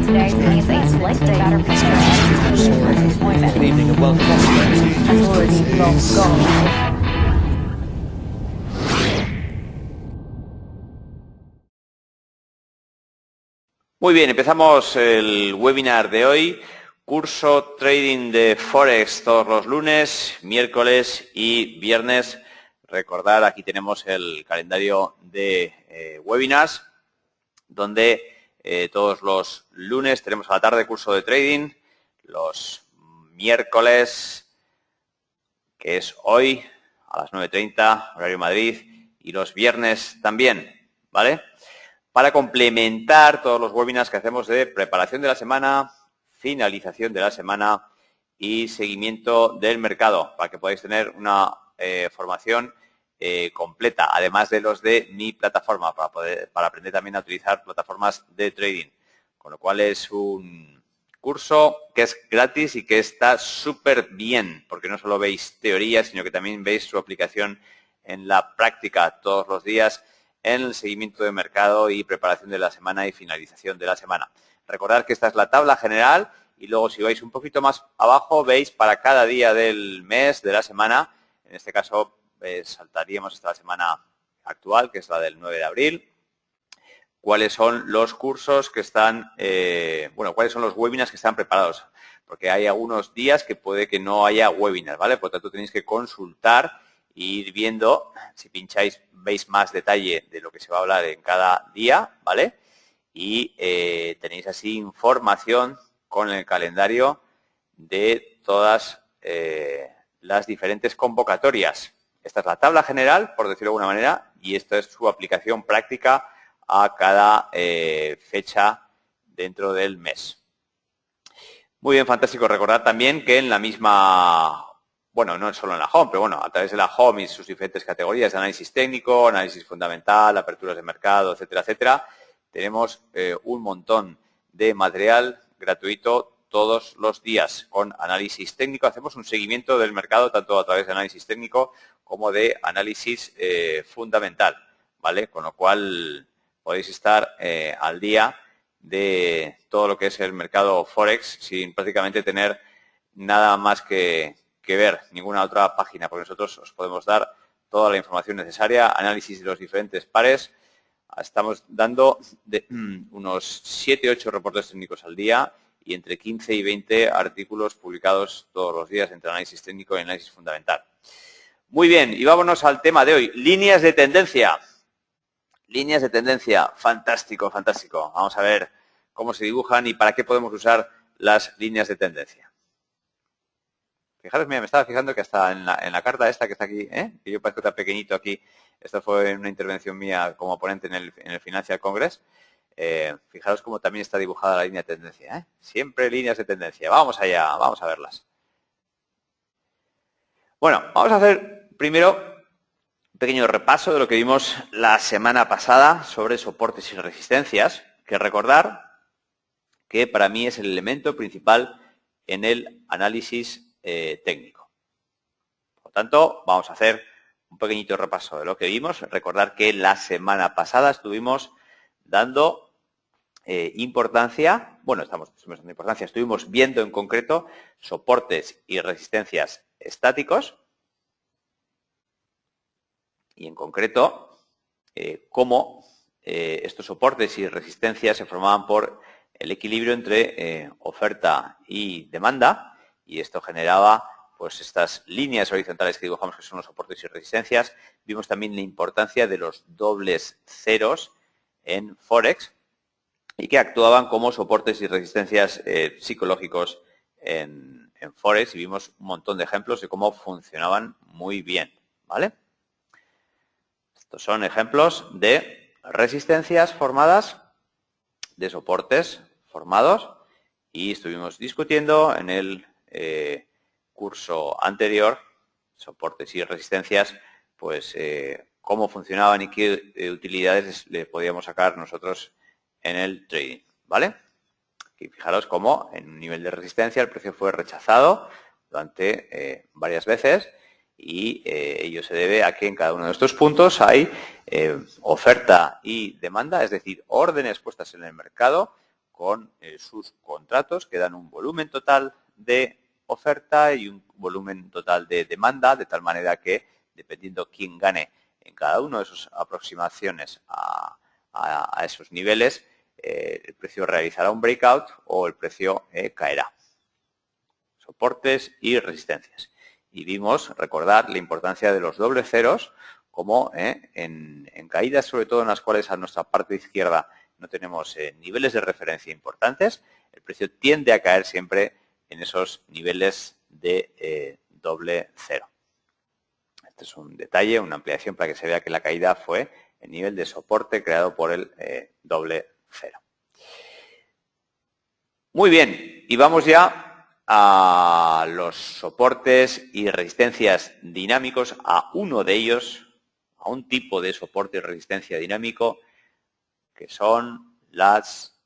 today means a slightly better picture of employment. Good evening and welcome. Has already long gone. Muy bien, empezamos el webinar de hoy. Curso Trading de Forex todos los lunes, miércoles y viernes. Recordar, aquí tenemos el calendario de webinars, donde todos los lunes tenemos a la tarde curso de trading, los miércoles, que es hoy, a las 9:30, horario Madrid, y los viernes también, ¿vale? Para complementar todos los webinars que hacemos de preparación de la semana, finalización de la semana y seguimiento del mercado, para que podáis tener una formación completa, además de los de mi plataforma, para aprender también a utilizar plataformas de trading. Con lo cual es un curso que es gratis y que está súper bien, porque no solo veis teoría, sino que también veis su aplicación en la práctica todos los días, en el seguimiento de mercado y preparación de la semana y finalización de la semana. Recordad que esta es la tabla general y luego si vais un poquito más abajo veis para cada día del mes, de la semana, en este caso saltaríamos hasta la semana actual, que es la del 9 de abril, cuáles son los cursos que están, cuáles son los webinars que están preparados, porque hay algunos días que puede que no haya webinars, ¿vale? Por lo tanto tenéis que consultar e ir viendo, si pincháis veis más detalle de lo que se va a hablar en cada día, ¿vale? Y tenéis así información con el calendario de todas las diferentes convocatorias. Esta es la tabla general, por decirlo de alguna manera, y esta es su aplicación práctica a cada fecha dentro del mes. Muy bien, fantástico. Recordad también que en la misma, bueno, no solo en la home, pero bueno, a través de la home y sus diferentes categorías de análisis técnico, análisis fundamental, aperturas de mercado, etcétera, etcétera, tenemos un montón de material gratuito todos los días con análisis técnico. Hacemos un seguimiento del mercado tanto a través de análisis técnico como de análisis fundamental, ¿vale? Con lo cual podéis estar al día de todo lo que es el mercado Forex sin prácticamente tener nada más que ver, ninguna otra página, porque nosotros os podemos dar toda la información necesaria, análisis de los diferentes pares. Estamos dando unos 7-8 reportes técnicos al día y entre 15 y 20 artículos publicados todos los días entre análisis técnico y análisis fundamental. Muy bien, y vámonos al tema de hoy, líneas de tendencia. Líneas de tendencia, fantástico, fantástico. Vamos a ver cómo se dibujan y para qué podemos usar las líneas de tendencia. Fijaros, mira, me estaba fijando que hasta en la carta esta que está aquí, que yo parezco tan pequeñito aquí, esto fue una intervención mía como ponente en el Financial Congress. Fijaros cómo también está dibujada la línea de tendencia, Siempre líneas de tendencia. Vamos allá, vamos a verlas. Bueno, vamos a hacer primero un pequeño repaso de lo que vimos la semana pasada sobre soportes y resistencias, que recordar que para mí es el elemento principal en el análisis técnico. Por lo tanto, vamos a hacer un pequeñito repaso de lo que vimos. Recordar que la semana pasada estuvimos dando importancia, estuvimos viendo en concreto soportes y resistencias estáticos y en concreto cómo estos soportes y resistencias se formaban por el equilibrio entre oferta y demanda, y esto generaba pues estas líneas horizontales que dibujamos que son los soportes y resistencias. Vimos también la importancia de los dobles ceros en Forex y que actuaban como soportes y resistencias psicológicos en Forex, y vimos un montón de ejemplos de cómo funcionaban muy bien, ¿vale? Estos son ejemplos de resistencias formadas, de soportes formados, y estuvimos discutiendo en el curso anterior, soportes y resistencias, pues cómo funcionaban y qué utilidades le podíamos sacar nosotros en el trading, ¿vale? Aquí fijaros cómo en un nivel de resistencia el precio fue rechazado durante varias veces, y ello se debe a que en cada uno de estos puntos hay oferta y demanda, es decir, órdenes puestas en el mercado con sus contratos que dan un volumen total de oferta y un volumen total de demanda, de tal manera que, dependiendo quién gane en cada una de sus aproximaciones a esos niveles, el precio realizará un breakout o el precio caerá. Soportes y resistencias. Y vimos, recordar, la importancia de los dobles ceros, como en caídas, sobre todo en las cuales a nuestra parte izquierda no tenemos niveles de referencia importantes, el precio tiende a caer siempre en esos niveles de doble cero. Este es un detalle, una ampliación para que se vea que la caída fue el nivel de soporte creado por el doble cero. Muy bien, y vamos ya a los soportes y resistencias dinámicos, a uno de ellos, a un tipo de soporte y resistencia dinámico, que son las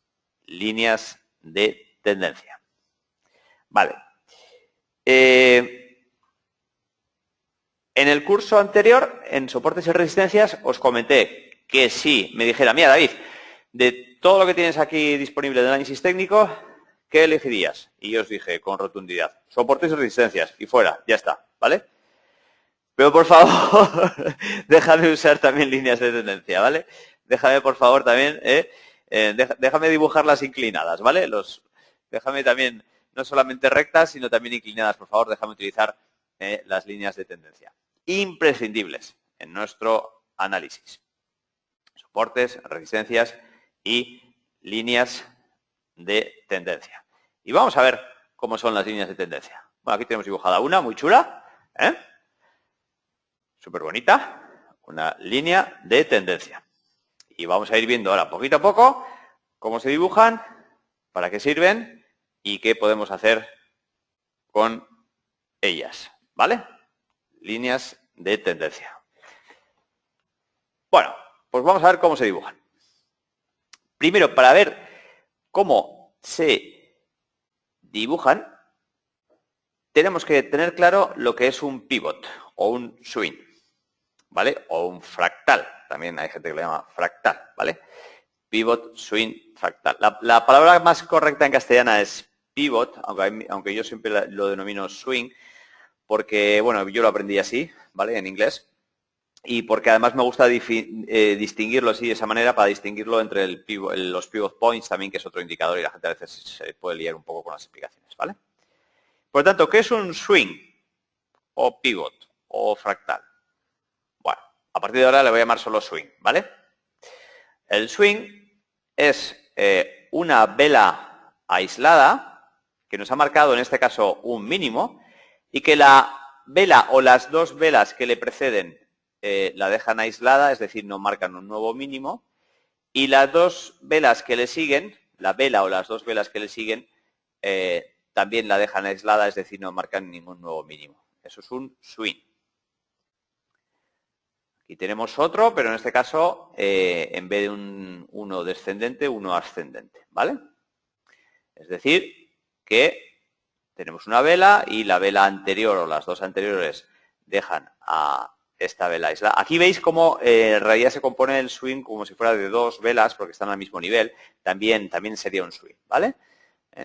líneas de tendencia. Vale. En el curso anterior, en soportes y resistencias, os comenté que si me dijera, mira David, de todo lo que tienes aquí disponible de análisis técnico, ¿qué elegirías? Y yo os dije con rotundidad, soportes y resistencias, y fuera, ya está, ¿vale? Pero por favor, déjame usar también líneas de tendencia, ¿vale? Déjame por favor también, déjame dibujarlas inclinadas, ¿vale? Déjame también, no solamente rectas, sino también inclinadas, por favor, déjame utilizar las líneas de tendencia. Imprescindibles en nuestro análisis. Soportes, resistencias y líneas de tendencia. Y vamos a ver cómo son las líneas de tendencia. Bueno, aquí tenemos dibujada una muy chula, súper bonita, una línea de tendencia. Y vamos a ir viendo ahora poquito a poco cómo se dibujan, para qué sirven y qué podemos hacer con ellas, ¿vale? Líneas de tendencia. Bueno, pues vamos a ver cómo se dibujan. Primero, para ver cómo se dibujan, tenemos que tener claro lo que es un pivot o un swing, ¿vale? O un fractal. También hay gente que le llama fractal, ¿vale? Pivot, swing, fractal. La palabra más correcta en castellana es pivot, aunque yo siempre lo denomino swing, porque, bueno, yo lo aprendí así, ¿vale? En inglés. Y porque además me gusta distinguirlo así de esa manera, para distinguirlo entre los pivot points también, que es otro indicador, y la gente a veces se puede liar un poco con las explicaciones, ¿vale? Por lo tanto, ¿qué es un swing o pivot o fractal? Bueno, a partir de ahora le voy a llamar solo swing, ¿vale? El swing es una vela aislada que nos ha marcado en este caso un mínimo y que la vela o las dos velas que le preceden la dejan aislada, es decir, no marcan un nuevo mínimo, y las dos velas que le siguen, la vela o las dos velas que le siguen, también la dejan aislada, es decir, no marcan ningún nuevo mínimo. Eso es un swing. Aquí tenemos otro, pero en este caso, en vez de uno descendente, uno ascendente, ¿vale? Es decir, que tenemos una vela y la vela anterior o las dos anteriores dejan a esta vela aislada. Aquí veis cómo en realidad se compone el swing como si fuera de dos velas porque están al mismo nivel. También sería un swing, ¿vale?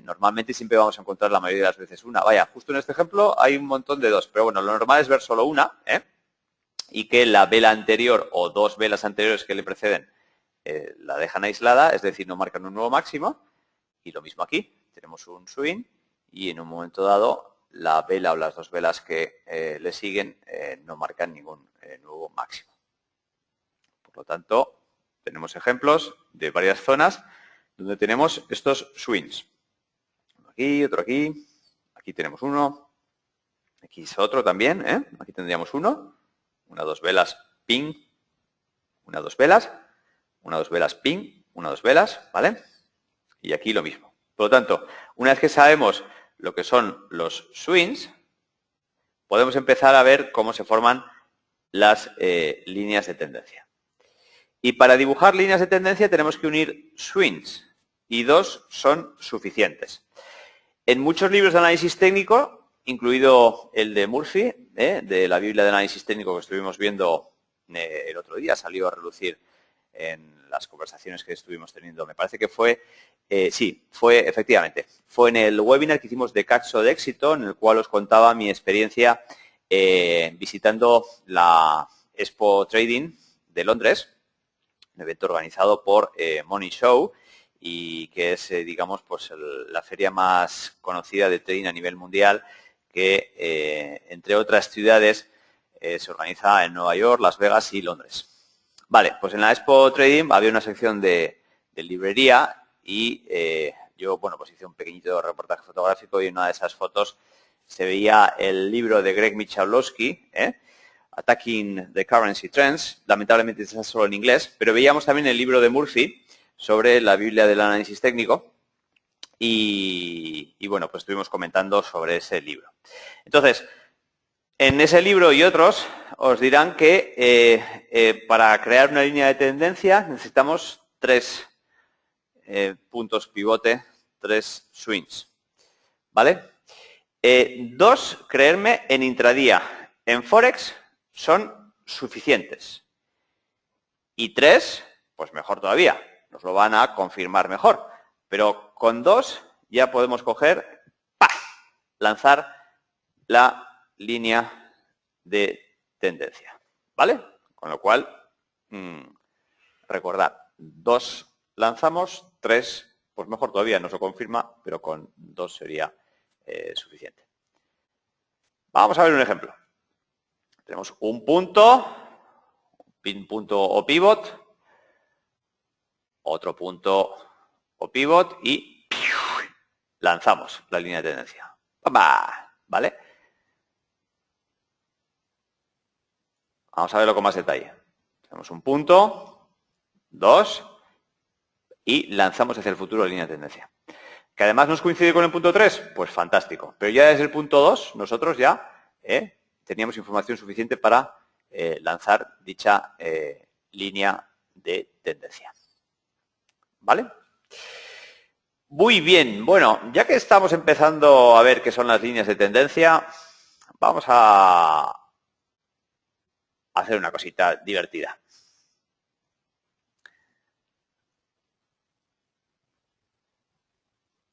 Normalmente siempre vamos a encontrar la mayoría de las veces una. Vaya, justo en este ejemplo hay un montón de dos, pero bueno, lo normal es ver solo una, y que la vela anterior o dos velas anteriores que le preceden la dejan aislada, es decir, no marcan un nuevo máximo. Y lo mismo aquí, tenemos un swing y en un momento dado la vela o las dos velas que le siguen no marcan ningún nuevo máximo. Por lo tanto, tenemos ejemplos de varias zonas donde tenemos estos swings. Uno aquí, otro aquí, aquí tenemos uno, aquí es otro también, aquí tendríamos uno, una, dos velas, ping, una, dos velas, ping, una, dos velas, ¿vale? Y aquí lo mismo. Por lo tanto, una vez que sabemos lo que son los swings, podemos empezar a ver cómo se forman las líneas de tendencia. Y para dibujar líneas de tendencia tenemos que unir swings, y dos son suficientes. En muchos libros de análisis técnico, incluido el de Murphy, de la Biblia de análisis técnico que estuvimos viendo el otro día, salió a relucir en las conversaciones que estuvimos teniendo. Me parece que fue, sí, fue efectivamente, fue en el webinar que hicimos de Caso de Éxito, en el cual os contaba mi experiencia visitando la Expo Trading de Londres, un evento organizado por Money Show y que es, digamos, pues la feria más conocida de trading a nivel mundial, que entre otras ciudades se organiza en Nueva York, Las Vegas y Londres. Vale, pues en la Expo Trading había una sección de librería y yo, bueno, pues hice un pequeñito reportaje fotográfico y en una de esas fotos se veía el libro de Greg Michalowski, Attacking the Currency Trends. Lamentablemente está solo en inglés, pero veíamos también el libro de Murphy sobre la Biblia del análisis técnico y bueno, pues estuvimos comentando sobre ese libro. Entonces, en ese libro y otros os dirán que para crear una línea de tendencia necesitamos 3 puntos pivote, 3 swings, ¿vale? 2, creerme, en intradía, en Forex, son suficientes. Y 3, pues mejor todavía, nos lo van a confirmar mejor. Pero con 2 ya podemos coger, ¡pah!, lanzar la línea de tendencia, ¿vale? Con lo cual, recordad, 2 lanzamos, 3, pues mejor todavía, nos lo confirma, pero con 2 sería suficiente. Vamos a ver un ejemplo. Tenemos un punto o pivot, otro punto o pivot y lanzamos la línea de tendencia. ¿Vale? Vamos a verlo con más detalle. Tenemos un punto, 2 y lanzamos hacia el futuro la línea de tendencia. ¿Que además nos coincide con el punto 3? Pues fantástico. Pero ya desde el punto 2 nosotros ya teníamos información suficiente para lanzar dicha línea de tendencia. ¿Vale? Muy bien. Bueno, ya que estamos empezando a ver qué son las líneas de tendencia, vamos a hacer una cosita divertida.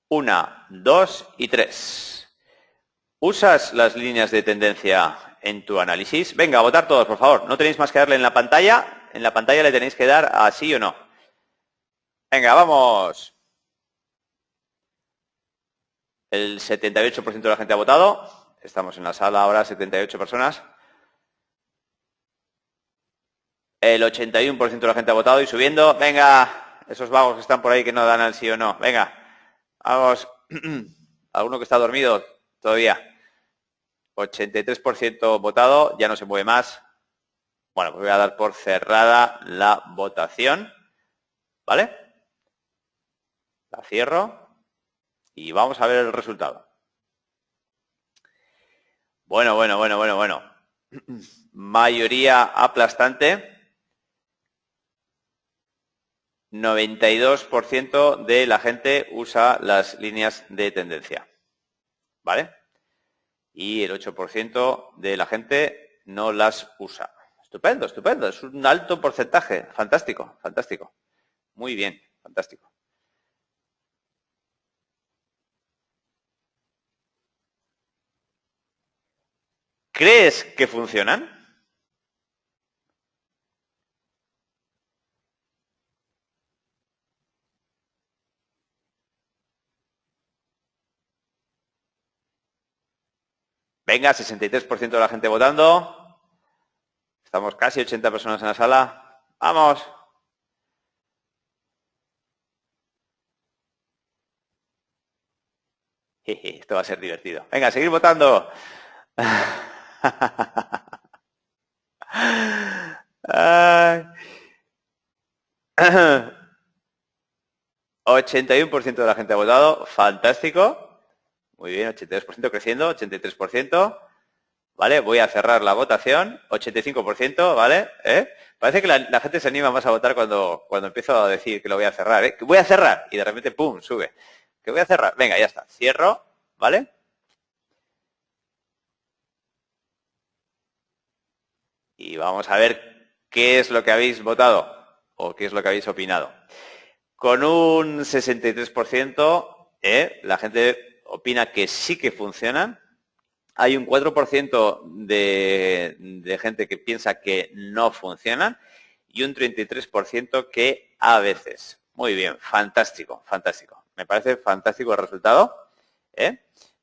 Una, 2 y 3. ¿Usas las líneas de tendencia en tu análisis? Venga, a votar todos, por favor. No tenéis más que darle en la pantalla. En la pantalla le tenéis que dar a sí o no. Venga, vamos. El 78% de la gente ha votado. Estamos en la sala ahora, 78 personas. El 81% de la gente ha votado y subiendo. Venga, esos vagos que están por ahí que no dan al sí o no. Venga, vamos. ¿Alguno que está dormido todavía? 83% votado, ya no se mueve más. Bueno, pues voy a dar por cerrada la votación. ¿Vale? La cierro y vamos a ver el resultado. Bueno. Mayoría aplastante. 92% de la gente usa las líneas de tendencia. ¿Vale? Y el 8% de la gente no las usa. Estupendo, estupendo. Es un alto porcentaje. Fantástico, fantástico. Muy bien, fantástico. ¿Crees que funcionan? Venga, 63% de la gente votando. Estamos casi 80 personas en la sala. ¡Vamos! Esto va a ser divertido. Venga, seguir votando. 81% de la gente ha votado. Fantástico. Muy bien, 82% creciendo, 83%. ¿Vale? Voy a cerrar la votación. 85%, ¿vale? Parece que la gente se anima más a votar cuando empiezo a decir que lo voy a cerrar, ¿eh? Que voy a cerrar. Y de repente, ¡pum!, sube. Que voy a cerrar. Venga, ya está. Cierro, ¿vale? Y vamos a ver qué es lo que habéis votado. ¿O qué es lo que habéis opinado? Con un 63%, la gente opina que sí que funcionan. Hay un 4% de gente que piensa que no funcionan y un 33% que a veces. Muy bien, fantástico, fantástico. Me parece fantástico el resultado.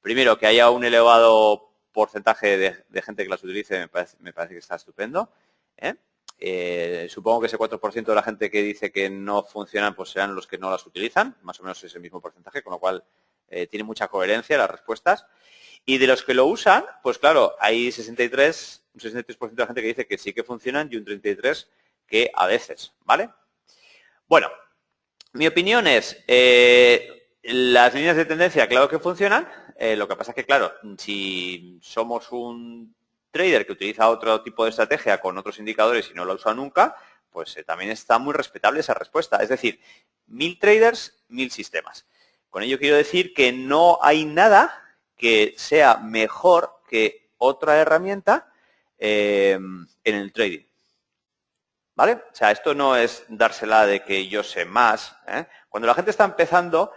Primero, que haya un elevado porcentaje de gente que las utilice, me parece que está estupendo. Supongo que ese 4% de la gente que dice que no funcionan, pues serán los que no las utilizan. Más o menos es el mismo porcentaje, con lo cual tiene mucha coherencia las respuestas. Y de los que lo usan, pues claro, hay un 63% de la gente que dice que sí que funcionan y un 33% que a veces, ¿vale? Bueno, mi opinión es, las líneas de tendencia, claro que funcionan. Lo que pasa es que, claro, si somos un trader que utiliza otro tipo de estrategia con otros indicadores y no lo usa nunca, pues también está muy respetable esa respuesta. Es decir, 1000 traders, 1000 sistemas. Con ello quiero decir que no hay nada que sea mejor que otra herramienta en el trading. ¿Vale? O sea, esto no es dársela de que yo sé más. Cuando la gente está empezando,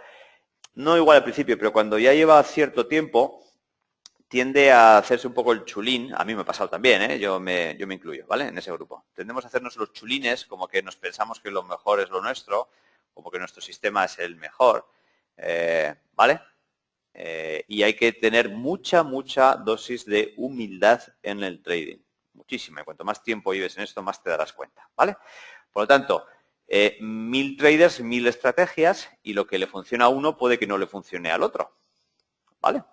no igual al principio, pero cuando ya lleva cierto tiempo, tiende a hacerse un poco el chulín. A mí me ha pasado también, yo me incluyo, ¿vale? En ese grupo. Tendemos a hacernos los chulines, como que nos pensamos que lo mejor es lo nuestro, como que nuestro sistema es el mejor, ¿vale? Y hay que tener mucha dosis de humildad en el trading. Muchísima. Y cuanto más tiempo lleves en esto, más te darás cuenta, ¿vale? Por lo tanto, 1000 traders, 1000 estrategias, y lo que le funciona a uno puede que no le funcione al otro, ¿vale?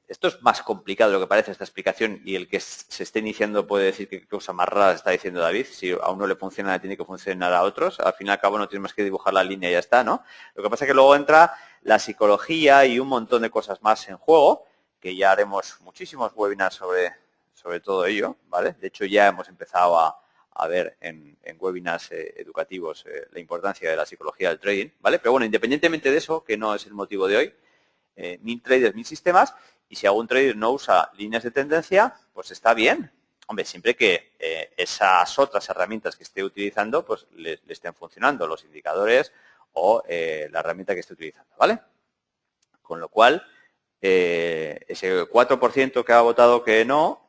Esto es más complicado de lo que parece esta explicación, y el que se esté iniciando puede decir que qué cosa más rara está diciendo David. Si a uno le funciona, tiene que funcionar a otros. Al fin y al cabo no tienes más que dibujar la línea y ya está, ¿no? Lo que pasa es que luego entra la psicología y un montón de cosas más en juego, que ya haremos muchísimos webinars sobre todo ello, ¿vale? De hecho, ya hemos empezado a ver en webinars educativos la importancia de la psicología del trading, ¿vale? Pero bueno, independientemente de eso, que no es el motivo de hoy, 1000 traders, 1000 sistemas, y si algún trader no usa líneas de tendencia, pues está bien. Hombre, siempre que esas otras herramientas que esté utilizando, pues le estén funcionando, los indicadores o la herramienta que esté utilizando, ¿vale? Con lo cual, ese 4% que ha votado que no,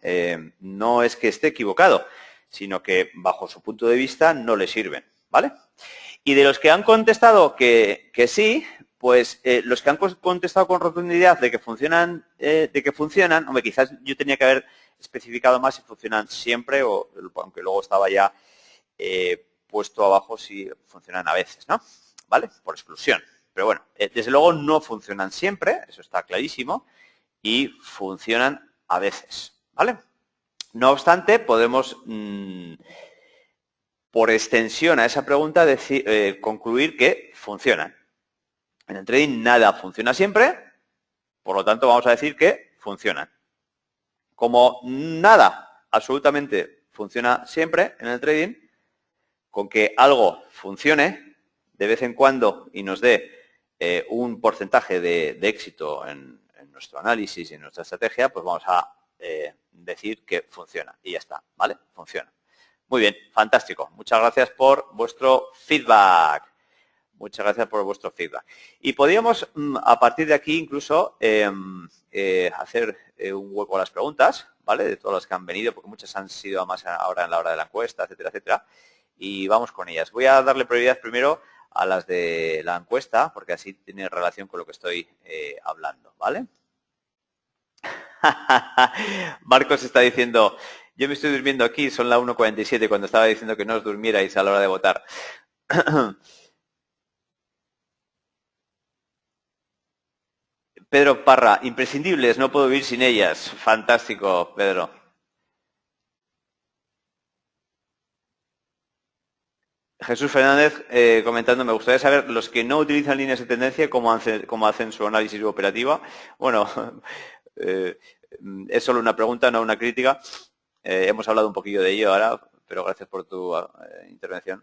no es que esté equivocado, sino que bajo su punto de vista no le sirven, ¿vale? Y de los que han contestado que sí, pues los que han contestado con rotundidad de que funcionan, hombre, quizás yo tenía que haber especificado más si funcionan siempre, o aunque luego estaba ya puesto abajo si funcionan a veces, ¿no? ¿Vale? Por exclusión. Pero bueno, desde luego no funcionan siempre, eso está clarísimo, y funcionan a veces, ¿vale? No obstante, podemos, por extensión a esa pregunta, concluir que funcionan. En el trading nada funciona siempre, por lo tanto vamos a decir que funcionan. Como nada absolutamente funciona siempre en el trading, con que algo funcione de vez en cuando y nos dé un porcentaje de éxito en nuestro análisis y en nuestra estrategia, pues vamos a decir que funciona. Y ya está, ¿vale? Funciona. Muy bien, fantástico. Muchas gracias por vuestro feedback. Muchas gracias por vuestro feedback. Y podríamos, a partir de aquí, incluso hacer un hueco a las preguntas, ¿vale? De todas las que han venido, porque muchas han sido más ahora en la hora de la encuesta, etcétera, etcétera. Y vamos con ellas. Voy a darle prioridad primero a las de la encuesta, porque así tiene relación con lo que estoy hablando, ¿vale? Marcos está diciendo, yo me estoy durmiendo aquí, son las 1:47, cuando estaba diciendo que no os durmierais a la hora de votar. Pedro Parra, imprescindibles, no puedo vivir sin ellas. Fantástico, Pedro. Jesús Fernández comentando, me gustaría saber los que no utilizan líneas de tendencia, cómo hacen su análisis operativa. Bueno, es solo una pregunta, no una crítica. Hemos hablado un poquillo de ello ahora, pero gracias por tu intervención.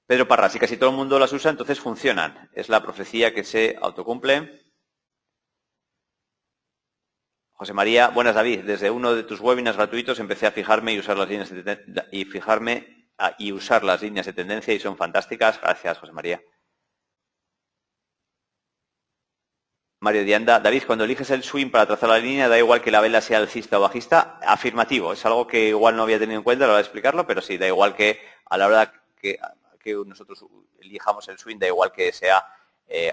Pedro Parra, si casi todo el mundo las usa, entonces funcionan. Es la profecía que se autocumple. José María, buenas David. Desde uno de tus webinars gratuitos empecé a fijarme y usar las líneas de tendencia y fijarme y usar las líneas de tendencia y son fantásticas. Gracias, José María. Mario Dianda, David, cuando eliges el swing para trazar la línea, da igual que la vela sea alcista o bajista. Afirmativo, es algo que igual no había tenido en cuenta a la hora de explicarlo, pero sí, da igual que a la hora que nosotros elijamos el swing, da igual que sea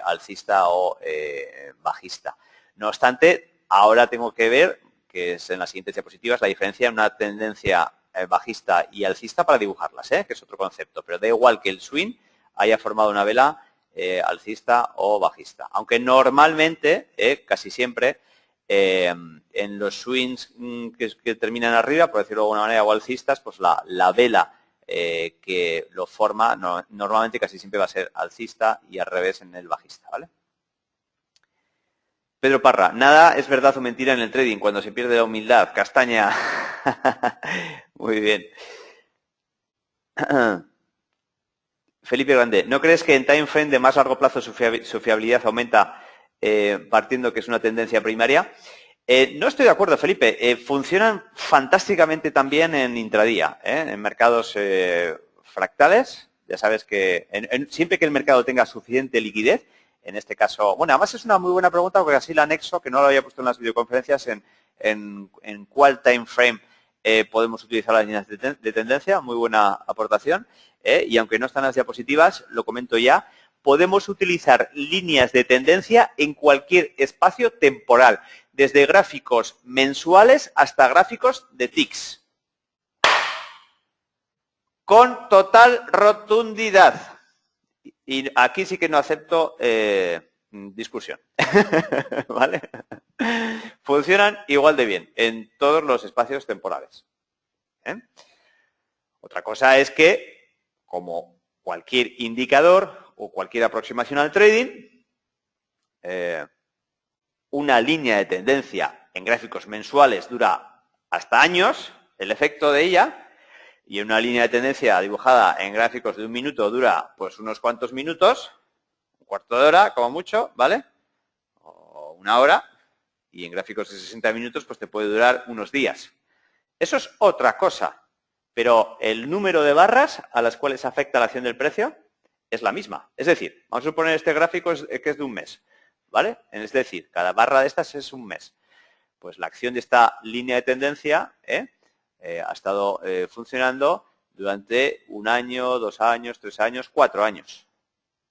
alcista o bajista. No obstante, ahora tengo que ver, que es en las siguientes diapositivas, la diferencia en una tendencia bajista y alcista para dibujarlas, que es otro concepto, pero da igual que el swing haya formado una vela alcista o bajista. Aunque normalmente, casi siempre, en los swings que terminan arriba, por decirlo de alguna manera, o alcistas, pues la vela que lo forma normalmente casi siempre va a ser alcista y al revés en el bajista, ¿vale? Pedro Parra, nada es verdad o mentira en el trading cuando se pierde la humildad. Castaña. Muy bien. Felipe Grande, ¿no crees que en time frame de más largo plazo su fiabilidad aumenta partiendo que es una tendencia primaria? No estoy de acuerdo, Felipe. Funcionan fantásticamente también en intradía, en mercados fractales. Ya sabes que siempre que el mercado tenga suficiente liquidez, en este caso, bueno, además es una muy buena pregunta porque así la anexo, que no lo había puesto en las videoconferencias, en cuál time frame podemos utilizar las líneas de tendencia. Muy buena aportación. Y aunque no están las diapositivas, lo comento ya, podemos utilizar líneas de tendencia en cualquier espacio temporal, desde gráficos mensuales hasta gráficos de ticks. Con total rotundidad. Y aquí sí que no acepto discusión. ¿Vale? Funcionan igual de bien en todos los espacios temporales. Otra cosa es que, como cualquier indicador o cualquier aproximación al trading, una línea de tendencia en gráficos mensuales dura hasta años, el efecto de ella, y una línea de tendencia dibujada en gráficos de un minuto dura pues unos cuantos minutos, un cuarto de hora como mucho, ¿vale? O una hora, y en gráficos de 60 minutos pues te puede durar unos días. Eso es otra cosa. Pero el número de barras a las cuales afecta la acción del precio es la misma. Es decir, vamos a suponer este gráfico que es de un mes, ¿vale? Es decir, cada barra de estas es un mes. Pues la acción de esta línea de tendencia ha estado funcionando durante 1 año, 2 años, 3 años, 4 años,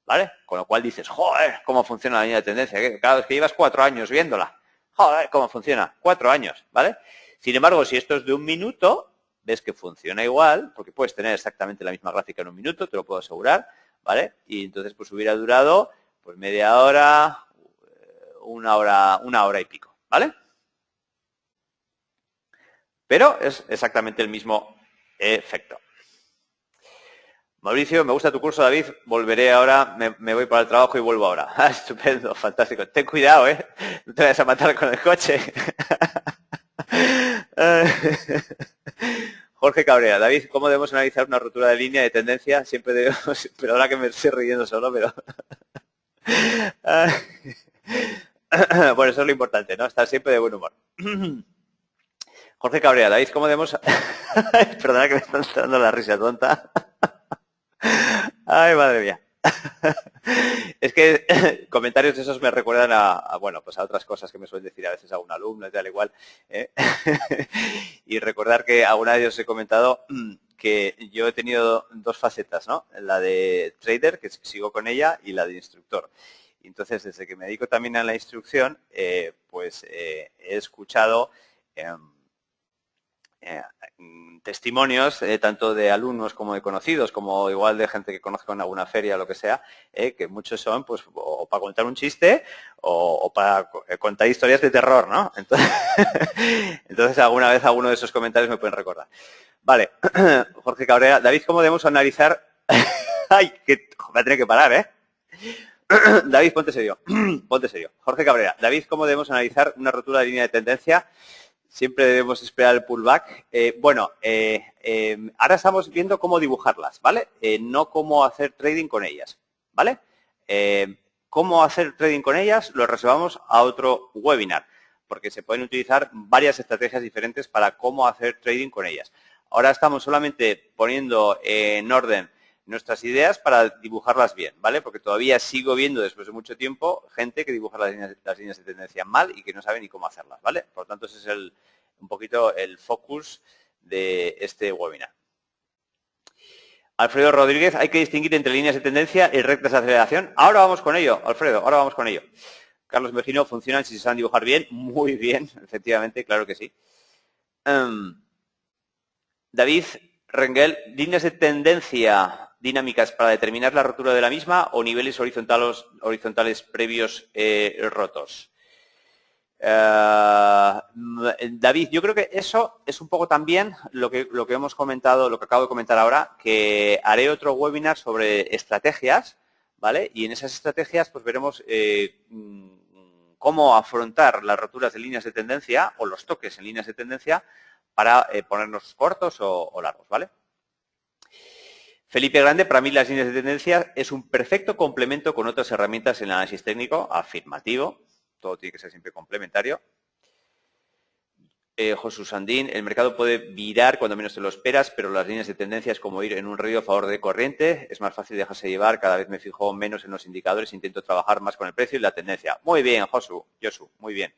¿vale? Con lo cual dices, joder, ¿cómo funciona la línea de tendencia? Cada vez que llevas 4 años viéndola, joder, ¿cómo funciona? 4 años, ¿vale? Sin embargo, si esto es de un minuto, ves que funciona igual, porque puedes tener exactamente la misma gráfica en un minuto, te lo puedo asegurar, ¿vale? Y entonces pues hubiera durado pues media hora, una hora y pico, ¿vale? Pero es exactamente el mismo efecto. Mauricio, me gusta tu curso, David. Volveré ahora, me voy para el trabajo y vuelvo ahora. Estupendo, fantástico. Ten cuidado, ¿eh? No te vayas a matar con el coche. Jorge Cabrera, David, ¿cómo debemos analizar una ruptura de línea de tendencia? Siempre debemos, pero ahora que me estoy riendo solo, pero... Bueno, eso es lo importante, ¿no? Estar siempre de buen humor. Jorge Cabrera, David, ¿cómo debemos...? Perdona que me está dando la risa tonta. Ay, madre mía. Es que comentarios de esos me recuerdan bueno, pues a otras cosas que me suelen decir a veces a un alumno y tal igual. Y recordar que alguna vez os he comentado que yo he tenido 2 facetas, ¿no? La de trader, que sigo con ella, y la de instructor. Y entonces, desde que me dedico también a la instrucción, pues he escuchado testimonios tanto de alumnos como de conocidos, como igual de gente que conozco en alguna feria o lo que sea, que muchos son pues o para contar un chiste o para contar historias de terror, ¿no? Entonces alguna vez alguno de esos comentarios me pueden recordar. Vale, Jorge Cabrera, David, ¿cómo debemos analizar? Ay, que voy a tener que parar, ¿eh? David, ponte serio. Ponte serio. Jorge Cabrera, David, ¿cómo debemos analizar una rotura de línea de tendencia? Siempre debemos esperar el pullback. Ahora estamos viendo cómo dibujarlas, ¿vale? No cómo hacer trading con ellas, ¿vale? Cómo hacer trading con ellas lo reservamos a otro webinar, porque se pueden utilizar varias estrategias diferentes para cómo hacer trading con ellas. Ahora estamos solamente poniendo en orden nuestras ideas para dibujarlas bien, ¿vale? Porque todavía sigo viendo, después de mucho tiempo, gente que dibuja las líneas de tendencia mal y que no sabe ni cómo hacerlas, ¿vale? Por lo tanto, ese es un poquito el focus de este webinar. Alfredo Rodríguez, hay que distinguir entre líneas de tendencia y rectas de aceleración. Ahora vamos con ello, Alfredo, ahora vamos con ello. Carlos Mejino, ¿funcionan si se saben dibujar bien? Muy bien, efectivamente, claro que sí. David Rengel, líneas de tendencia dinámicas para determinar la rotura de la misma o niveles horizontales previos rotos. David, yo creo que eso es un poco también lo que hemos comentado, lo que acabo de comentar ahora, que haré otro webinar sobre estrategias, ¿vale? Y en esas estrategias pues veremos cómo afrontar las roturas de líneas de tendencia o los toques en líneas de tendencia para ponernos cortos o largos, ¿vale? Felipe Grande, para mí las líneas de tendencia es un perfecto complemento con otras herramientas en el análisis técnico, afirmativo, todo tiene que ser siempre complementario. Josu Sandín, el mercado puede virar cuando menos te lo esperas, pero las líneas de tendencia es como ir en un río a favor de corriente, es más fácil dejarse llevar, cada vez me fijo menos en los indicadores, intento trabajar más con el precio y la tendencia. Muy bien, Josu, muy bien.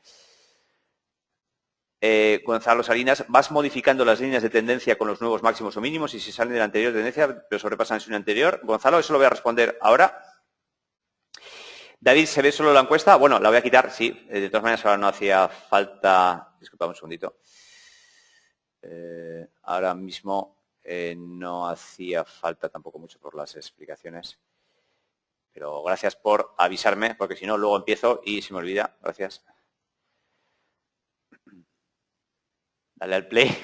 Gonzalo Salinas, vas modificando las líneas de tendencia con los nuevos máximos o mínimos y si salen de la anterior tendencia, pero sobrepasan su anterior. Gonzalo, eso lo voy a responder ahora. David, ¿se ve solo la encuesta? Bueno, la voy a quitar, sí. De todas maneras, ahora no hacía falta... Disculpad un segundito. Ahora mismo no hacía falta tampoco mucho por las explicaciones. Pero gracias por avisarme, porque si no, luego empiezo y se me olvida. Gracias. Dale al play.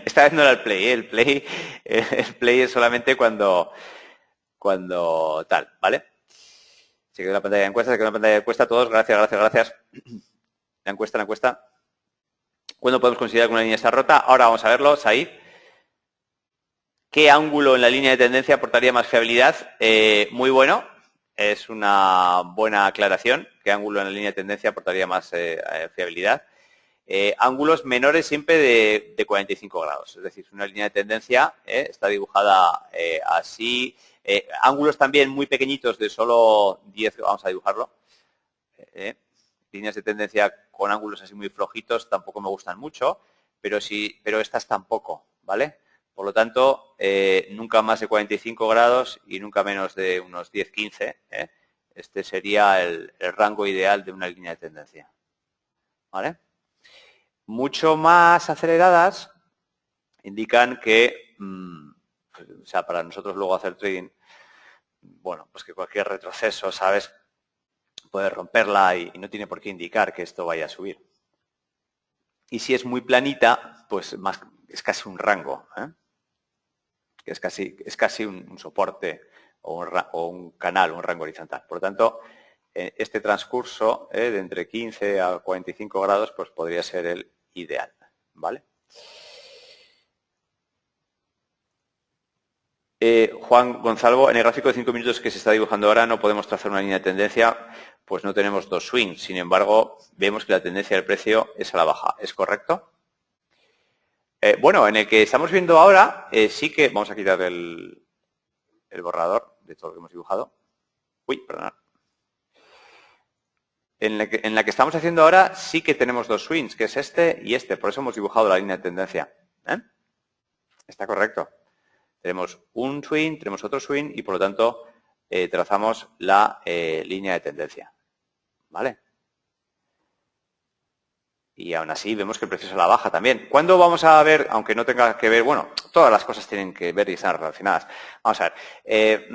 Esta vez no era el play, ¿eh? El play es solamente cuando tal, ¿vale? Se quedó la pantalla de encuesta, se quedó la pantalla de encuesta. Todos, gracias. La encuesta. ¿Cuándo podemos considerar que una línea está rota? Ahora vamos a verlo, Said. ¿Qué ángulo en la línea de tendencia aportaría más fiabilidad? Muy bueno, es una buena aclaración. ¿Qué ángulo en la línea de tendencia aportaría más fiabilidad? Ángulos menores siempre de 45 grados. Es decir, una línea de tendencia está dibujada así. Ángulos también muy pequeñitos de solo 10, vamos a dibujarlo. Líneas de tendencia con ángulos así muy flojitos tampoco me gustan mucho, pero estas tampoco, ¿vale? Por lo tanto, nunca más de 45 grados y nunca menos de unos 10-15. Este sería el rango ideal de una línea de tendencia, ¿vale? Mucho más aceleradas indican que, o sea, para nosotros luego hacer trading, bueno, pues que cualquier retroceso, ¿sabes?, puede romperla y no tiene por qué indicar que esto vaya a subir. Y si es muy planita, pues es casi un rango, que es casi un soporte o un canal, un rango horizontal. Por lo tanto, este transcurso de entre 15 a 45 grados pues podría ser el ideal, ¿vale? Juan Gonzalo, en el gráfico de 5 minutos que se está dibujando ahora no podemos trazar una línea de tendencia, pues no tenemos dos swings. Sin embargo, vemos que la tendencia del precio es a la baja. ¿Es correcto? Bueno, en el que estamos viendo ahora, sí que... Vamos a quitar el borrador de todo lo que hemos dibujado. Uy, perdón. En la que estamos haciendo ahora sí que tenemos dos swings, que es este y este. Por eso hemos dibujado la línea de tendencia. Está correcto. Tenemos un swing, tenemos otro swing y por lo tanto trazamos la línea de tendencia. ¿Vale? Y aún así vemos que el precio es a la baja también. ¿Cuándo vamos a ver, aunque no tenga que ver, bueno, todas las cosas tienen que ver y están relacionadas? Vamos a ver.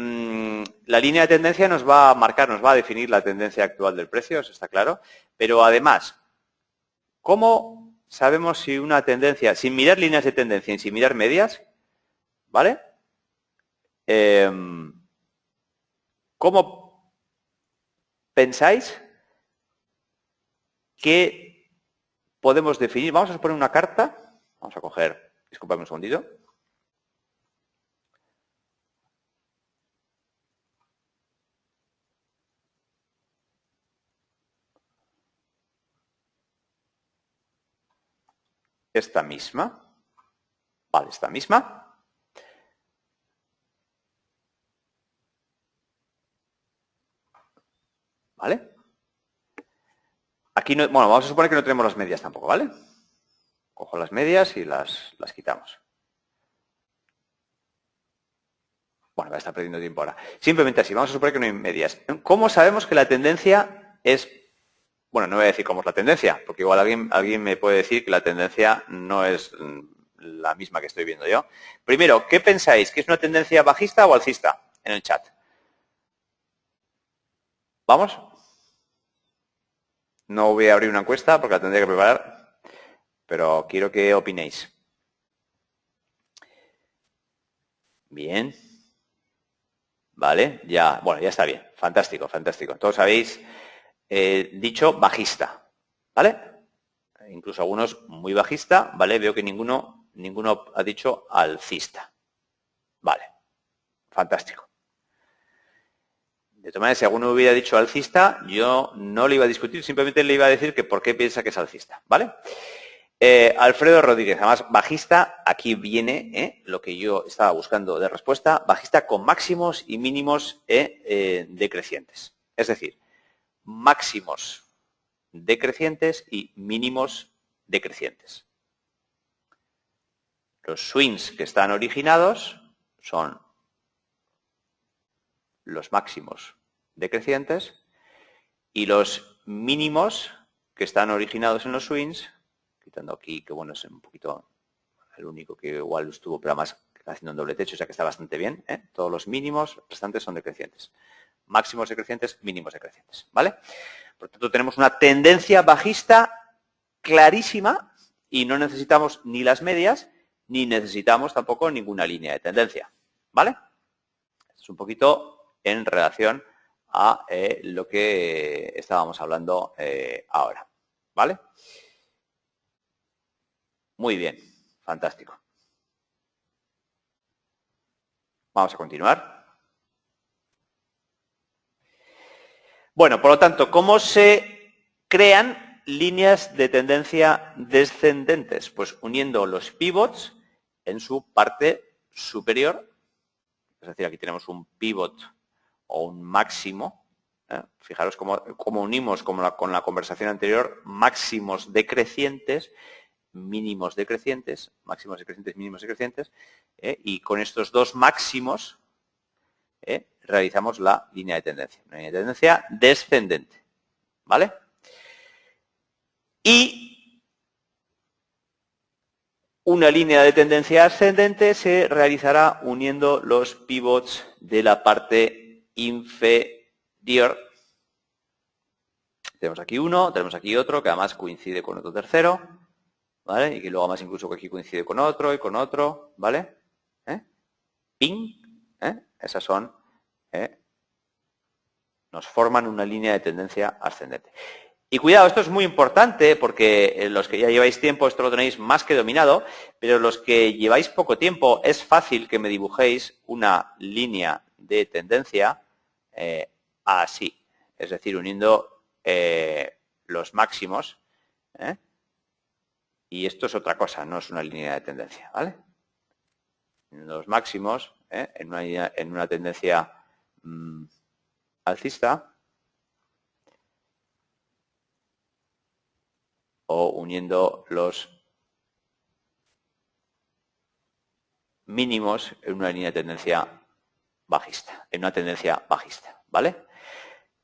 La línea de tendencia nos va a marcar, nos va a definir la tendencia actual del precio, eso está claro. Pero además, ¿cómo sabemos si una tendencia, sin mirar líneas de tendencia y sin mirar medias, ¿vale? ¿Cómo pensáis que podemos definir? Vamos a poner una carta. Vamos a coger, disculpadme un segundito. Esta misma. Vale, esta misma. ¿Vale? Aquí no, bueno, vamos a suponer que no tenemos las medias tampoco, ¿vale? Cojo las medias y las quitamos. Bueno, va a estar perdiendo tiempo ahora. Simplemente así, vamos a suponer que no hay medias. ¿Cómo sabemos que la tendencia es... Bueno, no voy a decir cómo es la tendencia, porque igual alguien me puede decir que la tendencia no es la misma que estoy viendo yo. Primero, ¿qué pensáis? ¿Que es una tendencia bajista o alcista? En el chat. ¿Vamos? No voy a abrir una encuesta porque la tendría que preparar, pero quiero que opinéis. Bien. Vale, ya, bueno, ya está bien. Fantástico, fantástico. Todos habéis dicho bajista, ¿vale? Incluso algunos muy bajista, ¿vale? Veo que ninguno ha dicho alcista. Vale, fantástico. De todas maneras, si alguno hubiera dicho alcista, yo no le iba a discutir, simplemente le iba a decir que por qué piensa que es alcista, ¿vale? Alfredo Rodríguez, además bajista, aquí viene lo que yo estaba buscando de respuesta, bajista con máximos y mínimos decrecientes. Es decir, máximos decrecientes y mínimos decrecientes. Los swings que están originados son los máximos decrecientes y los mínimos que están originados en los swings, quitando aquí, que bueno, es un poquito el único que igual estuvo, pero además haciendo un doble techo, o sea que está bastante bien, ¿eh? Todos los mínimos restantes son decrecientes. Máximos decrecientes, mínimos decrecientes, ¿vale? Por tanto, tenemos una tendencia bajista clarísima y no necesitamos ni las medias, ni necesitamos tampoco ninguna línea de tendencia, ¿vale? Es un poquito en relación a lo que estábamos hablando ahora, ¿vale? Muy bien, fantástico. Vamos a continuar. Bueno, por lo tanto, ¿cómo se crean líneas de tendencia descendentes? Pues uniendo los pivots en su parte superior. Es decir, aquí tenemos un pivot o un máximo. Fijaros cómo unimos con la conversación anterior máximos decrecientes, mínimos decrecientes, máximos decrecientes, mínimos decrecientes, y con estos dos máximos realizamos la línea de tendencia, una línea de tendencia descendente, ¿vale? Y una línea de tendencia ascendente se realizará uniendo los pivots de la parte inferior. Tenemos aquí uno, tenemos aquí otro, que además coincide con otro tercero, ¿vale? Y que luego además incluso aquí coincide con otro y con otro, ¿vale? Ping, esas son, nos forman una línea de tendencia ascendente. Y cuidado, esto es muy importante porque los que ya lleváis tiempo esto lo tenéis más que dominado, pero los que lleváis poco tiempo es fácil que me dibujéis una línea de tendencia así, es decir, uniendo los máximos, y esto es otra cosa, no es una línea de tendencia, ¿vale? Los máximos en una tendencia alcista o uniendo los mínimos en una línea de tendencia bajista, ¿vale?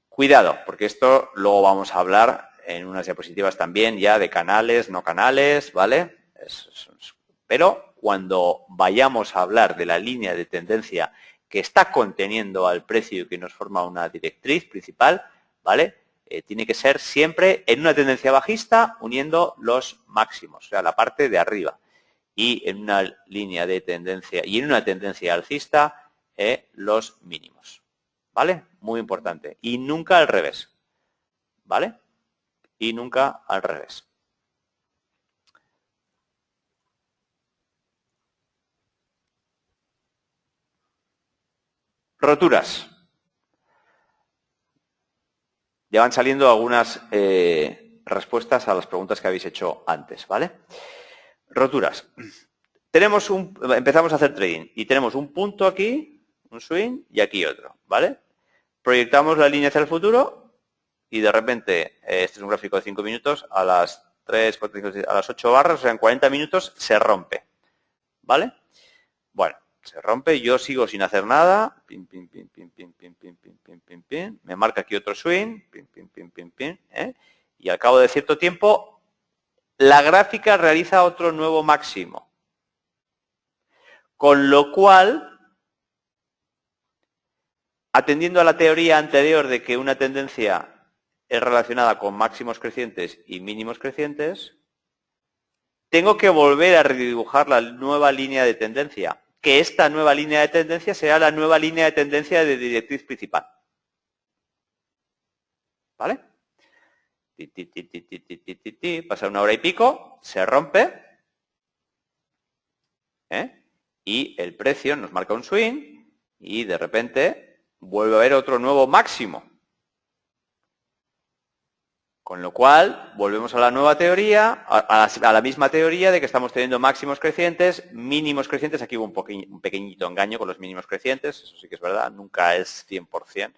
Cuidado, porque esto luego vamos a hablar en unas diapositivas también ya de canales, no canales, ¿vale? Pero cuando vayamos a hablar de la línea de tendencia que está conteniendo al precio y que nos forma una directriz principal, ¿vale? Tiene que ser siempre en una tendencia bajista uniendo los máximos, o sea, la parte de arriba. Y en una línea de tendencia y en una tendencia alcista, los mínimos. ¿Vale? Muy importante. Y nunca al revés. ¿Vale? Y nunca al revés. Roturas. Ya van saliendo algunas respuestas a las preguntas que habéis hecho antes, ¿vale? Roturas. empezamos a hacer trading y tenemos un punto aquí, un swing y aquí otro, ¿vale? Proyectamos la línea hacia el futuro y de repente, este es un gráfico de 5 minutos, a las 3, 4, 5, 6, a las 8 barras, o sea, en 40 minutos se rompe, ¿vale? Bueno, se rompe, yo sigo sin hacer nada, pim, pim, pim, pim, pim, pim, pim, pim, pim, pim, pim, me marca aquí otro swing, pim, pim, pim, pim, pim, y al cabo de cierto tiempo, la gráfica realiza otro nuevo máximo. Con lo cual, atendiendo a la teoría anterior de que una tendencia es relacionada con máximos crecientes y mínimos crecientes, tengo que volver a redibujar la nueva línea de tendencia, que esta nueva línea de tendencia será la nueva línea de tendencia de directriz principal. ¿Vale? Pasa una hora y pico, se rompe, y el precio nos marca un swing y de repente vuelve a haber otro nuevo máximo. Con lo cual, volvemos a la nueva teoría, a la misma teoría de que estamos teniendo máximos crecientes, mínimos crecientes. Aquí hubo un pequeñito engaño con los mínimos crecientes, eso sí que es verdad, nunca es 100%.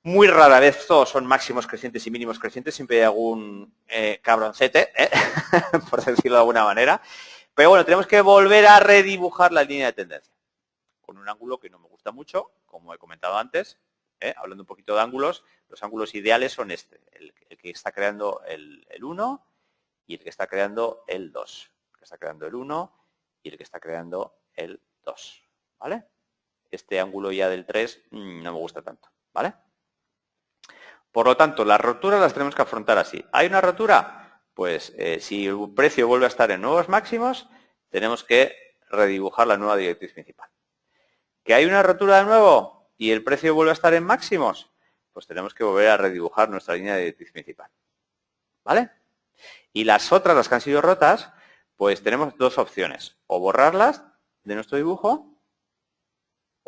Muy rara vez todos son máximos crecientes y mínimos crecientes, siempre hay algún cabroncete, por decirlo de alguna manera. Pero bueno, tenemos que volver a redibujar la línea de tendencia, con un ángulo que no me gusta mucho, como he comentado antes. Hablando un poquito de ángulos, los ángulos ideales son el que está creando el 1 y el que está creando el 2. El que está creando el 1 y el que está creando el 2. ¿Vale? Este ángulo ya del 3 no me gusta tanto. ¿Vale? Por lo tanto, las roturas las tenemos que afrontar así. ¿Hay una rotura? Pues si el precio vuelve a estar en nuevos máximos, tenemos que redibujar la nueva directriz principal. ¿Que hay una rotura de nuevo y el precio vuelve a estar en máximos? Pues tenemos que volver a redibujar nuestra línea de directriz principal. ¿Vale? Y las otras, las que han sido rotas, pues tenemos dos opciones. O borrarlas de nuestro dibujo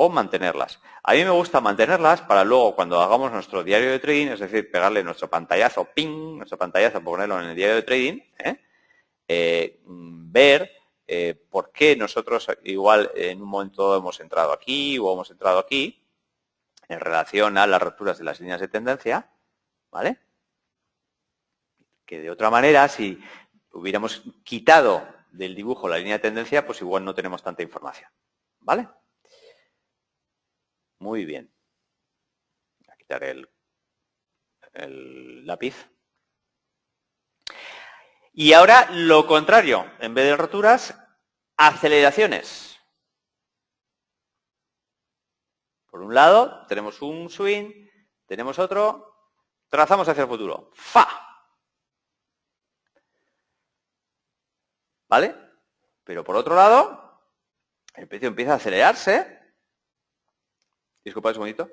o mantenerlas. A mí me gusta mantenerlas para luego, cuando hagamos nuestro diario de trading, es decir, pegarle nuestro pantallazo, ping, nuestro pantallazo, ponerlo en el diario de trading, ver por qué nosotros igual en un momento hemos entrado aquí o hemos entrado aquí en relación a las roturas de las líneas de tendencia, ¿vale? Que de otra manera, si hubiéramos quitado del dibujo la línea de tendencia, pues igual no tenemos tanta información, ¿vale? Muy bien. Voy a quitar el lápiz. Y ahora lo contrario, en vez de roturas, aceleraciones. Por un lado, tenemos un swing, tenemos otro, trazamos hacia el futuro. ¡Fa! ¿Vale? Pero por otro lado, el precio empieza a acelerarse. Disculpad un segundito.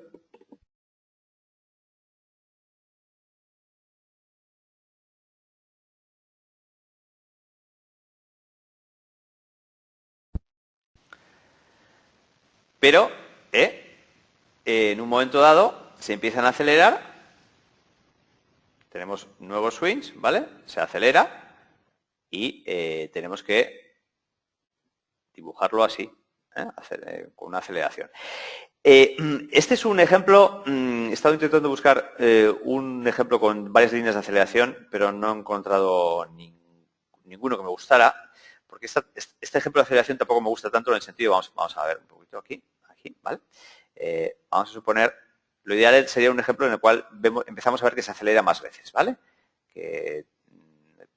Pero, en un momento dado, se empiezan a acelerar. Tenemos nuevos swings, ¿vale? Se acelera y tenemos que dibujarlo así, con una aceleración. Este es un ejemplo, he estado intentando buscar un ejemplo con varias líneas de aceleración, pero no he encontrado ninguno que me gustara, porque este ejemplo de aceleración tampoco me gusta tanto en el sentido, vamos a ver un poquito aquí, ¿vale? Vamos a suponer, lo ideal sería un ejemplo en el cual empezamos a ver que se acelera más veces, ¿vale? Que,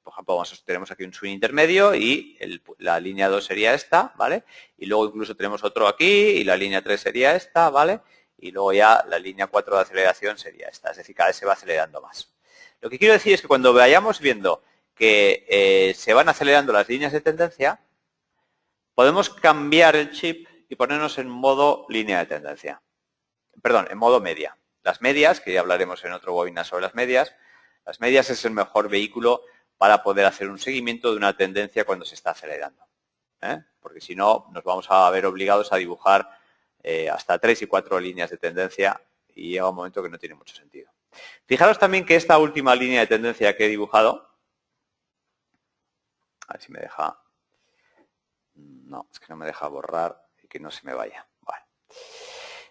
por ejemplo, tenemos aquí un swing intermedio y la línea 2 sería esta, ¿vale? Y luego incluso tenemos otro aquí y la línea 3 sería esta, ¿vale? Y luego ya la línea 4 de aceleración sería esta, es decir, cada vez se va acelerando más. Lo que quiero decir es que cuando vayamos viendo que se van acelerando las líneas de tendencia, podemos cambiar el chip y ponernos en modo línea de tendencia. Perdón, en modo media. Las medias, que ya hablaremos en otro webinar sobre las medias es el mejor vehículo para poder hacer un seguimiento de una tendencia cuando se está acelerando. Porque si no, nos vamos a ver obligados a dibujar hasta 3 y 4 líneas de tendencia y llega un momento que no tiene mucho sentido. Fijaros también que esta última línea de tendencia que he dibujado, a ver si me deja No, es que no me deja borrar y que no se me vaya. Vale.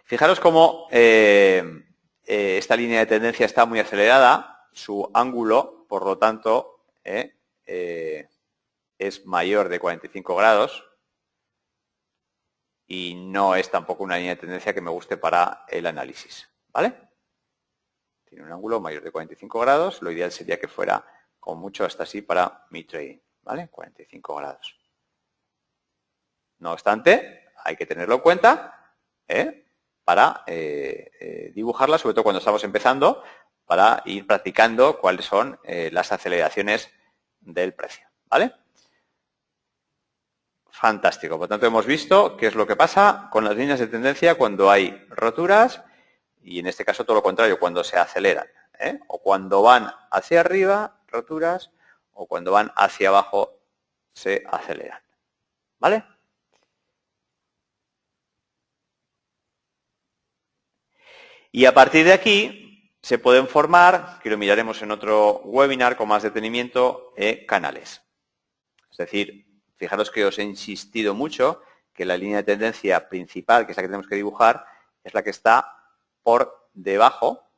Fijaros cómo esta línea de tendencia está muy acelerada, su ángulo, por lo tanto, es mayor de 45 grados y no es tampoco una línea de tendencia que me guste para el análisis, ¿vale? Tiene un ángulo mayor de 45 grados, lo ideal sería que fuera con mucho hasta así para mi trading, ¿vale? 45 grados. No obstante, hay que tenerlo en cuenta para dibujarla, sobre todo cuando estamos empezando, para ir practicando cuáles son las aceleraciones del precio, ¿vale? Fantástico. Por lo tanto, hemos visto qué es lo que pasa con las líneas de tendencia cuando hay roturas y, en este caso, todo lo contrario, cuando se aceleran. O cuando van hacia arriba, roturas, o cuando van hacia abajo, se aceleran. ¿Vale? Y a partir de aquí se pueden formar, que lo miraremos en otro webinar con más detenimiento, canales. Es decir, fijaros que os he insistido mucho que la línea de tendencia principal, que es la que tenemos que dibujar, es la que está por debajo,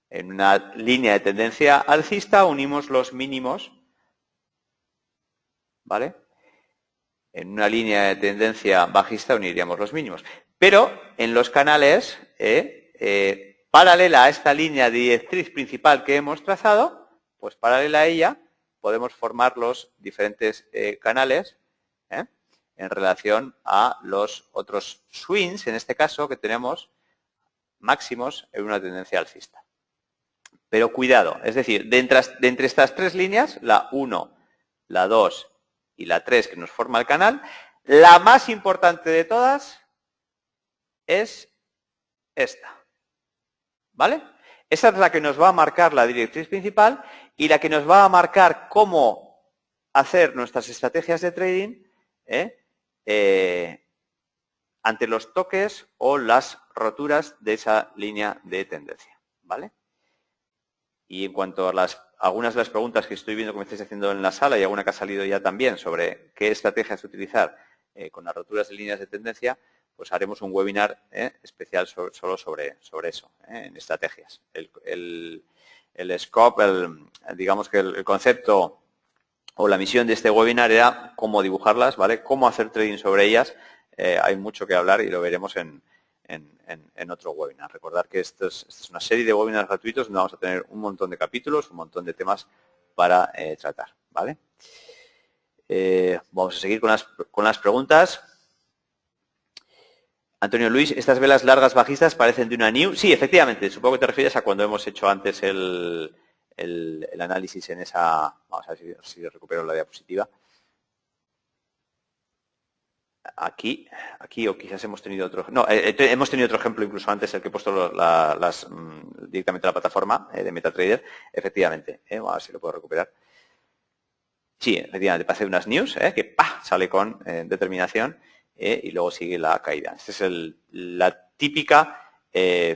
en una línea de tendencia alcista unimos los mínimos, ¿vale? En una línea de tendencia bajista uniríamos los mínimos. Pero en los canales, paralela a esta línea de directriz principal que hemos trazado, pues paralela a ella, podemos formar los diferentes canales en relación a los otros swings, en este caso, que tenemos máximos en una tendencia alcista. Pero cuidado, es decir, de entre estas tres líneas, la 1, la 2 y la 3 que nos forma el canal, la más importante de todas es esta. ¿Vale? Esa es la que nos va a marcar la directriz principal y la que nos va a marcar cómo hacer nuestras estrategias de trading ante los toques o las roturas de esa línea de tendencia. ¿Vale? Y en cuanto a algunas de las preguntas que estoy viendo que me estáis haciendo en la sala y alguna que ha salido ya también sobre qué estrategias utilizar con las roturas de líneas de tendencia, pues haremos un webinar especial solo sobre eso, en estrategias. El scope, digamos que el concepto o la misión de este webinar era cómo dibujarlas, ¿vale? Cómo hacer trading sobre ellas. Hay mucho que hablar y lo veremos en otro webinar. Recordar que esta es una serie de webinars gratuitos donde vamos a tener un montón de capítulos, un montón de temas para tratar, ¿vale? Vamos a seguir con las preguntas. Antonio Luis, ¿estas velas largas bajistas parecen de una new? Sí, efectivamente, supongo que te refieres a cuando hemos hecho antes el análisis en esa... Vamos a ver si recupero la diapositiva. Aquí o quizás hemos tenido otro... No, hemos tenido otro ejemplo incluso antes, el que he puesto directamente a la plataforma de MetaTrader. Efectivamente, vamos a ver si lo puedo recuperar. Sí, efectivamente, parece unas news que ¡pah! Sale con determinación y luego sigue la caída. Esta es la típica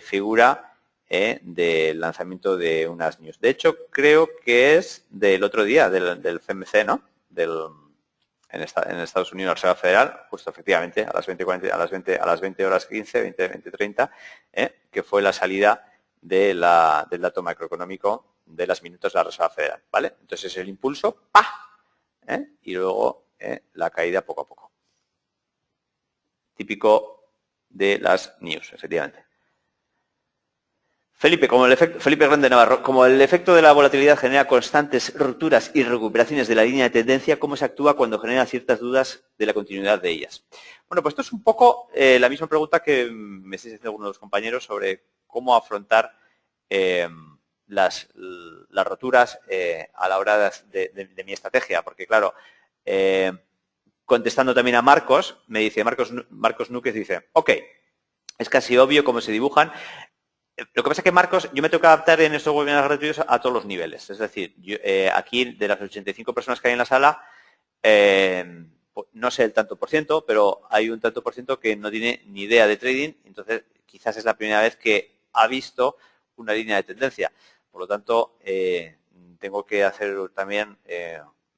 figura del lanzamiento de unas news. De hecho, creo que es del otro día, del FMC, ¿no? En Estados Unidos, la Reserva Federal, justo efectivamente, a las 20 horas 15, 20:30, que fue la salida del dato macroeconómico de las minutos de la Reserva Federal, ¿vale? Entonces es el impulso, ¡pah! Y luego la caída poco a poco. Típico de las news, efectivamente. Felipe Grande Navarro, como el efecto de la volatilidad genera constantes rupturas y recuperaciones de la línea de tendencia, ¿cómo se actúa cuando genera ciertas dudas de la continuidad de ellas? Bueno, pues esto es un poco la misma pregunta que me estáis haciendo algunos de los compañeros sobre cómo afrontar las roturas a la hora de mi estrategia, porque claro, contestando también a Marcos, me dice Marcos Núquez, dice, ok, es casi obvio cómo se dibujan. Lo que pasa es que, Marcos, yo me tengo que adaptar en estos webinars gratuitos a todos los niveles. Es decir, yo, aquí de las 85 personas que hay en la sala, no sé el tanto por ciento, pero hay un tanto por ciento que no tiene ni idea de trading. Entonces, quizás es la primera vez que ha visto una línea de tendencia. Por lo tanto, tengo que hacer también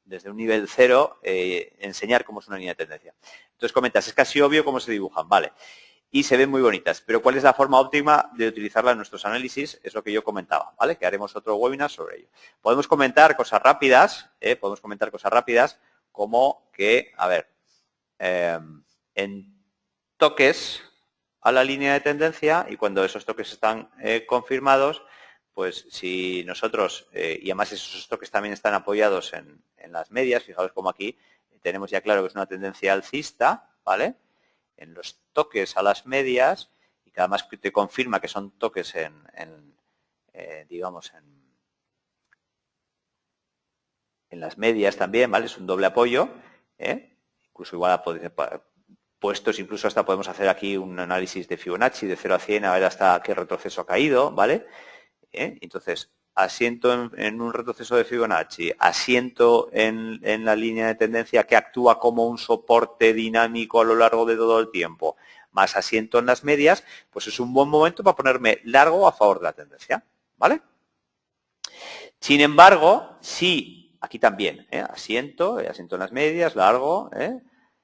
desde un nivel 0, enseñar cómo es una línea de tendencia. Entonces comentas, es casi obvio cómo se dibujan, vale. Y se ven muy bonitas, pero ¿cuál es la forma óptima de utilizarla en nuestros análisis? Es lo que yo comentaba, ¿vale? Que haremos otro webinar sobre ello. Podemos comentar cosas rápidas, como que, a ver, en toques a la línea de tendencia, y cuando esos toques están confirmados, pues si nosotros, y además esos toques también están apoyados en las medias, fijaos como aquí tenemos ya claro que es una tendencia alcista, ¿vale? En los toques a las medias, y que además te confirma que son toques digamos, en las medias también, ¿vale? Es un doble apoyo, incluso igual puestos, incluso hasta podemos hacer aquí un análisis de Fibonacci de 0 a 100, a ver hasta qué retroceso ha caído, ¿vale? Entonces, asiento en un retroceso de Fibonacci, asiento en la línea de tendencia que actúa como un soporte dinámico a lo largo de todo el tiempo, más asiento en las medias, pues es un buen momento para ponerme largo a favor de la tendencia, ¿vale? Sin embargo, si, aquí también, asiento en las medias, largo,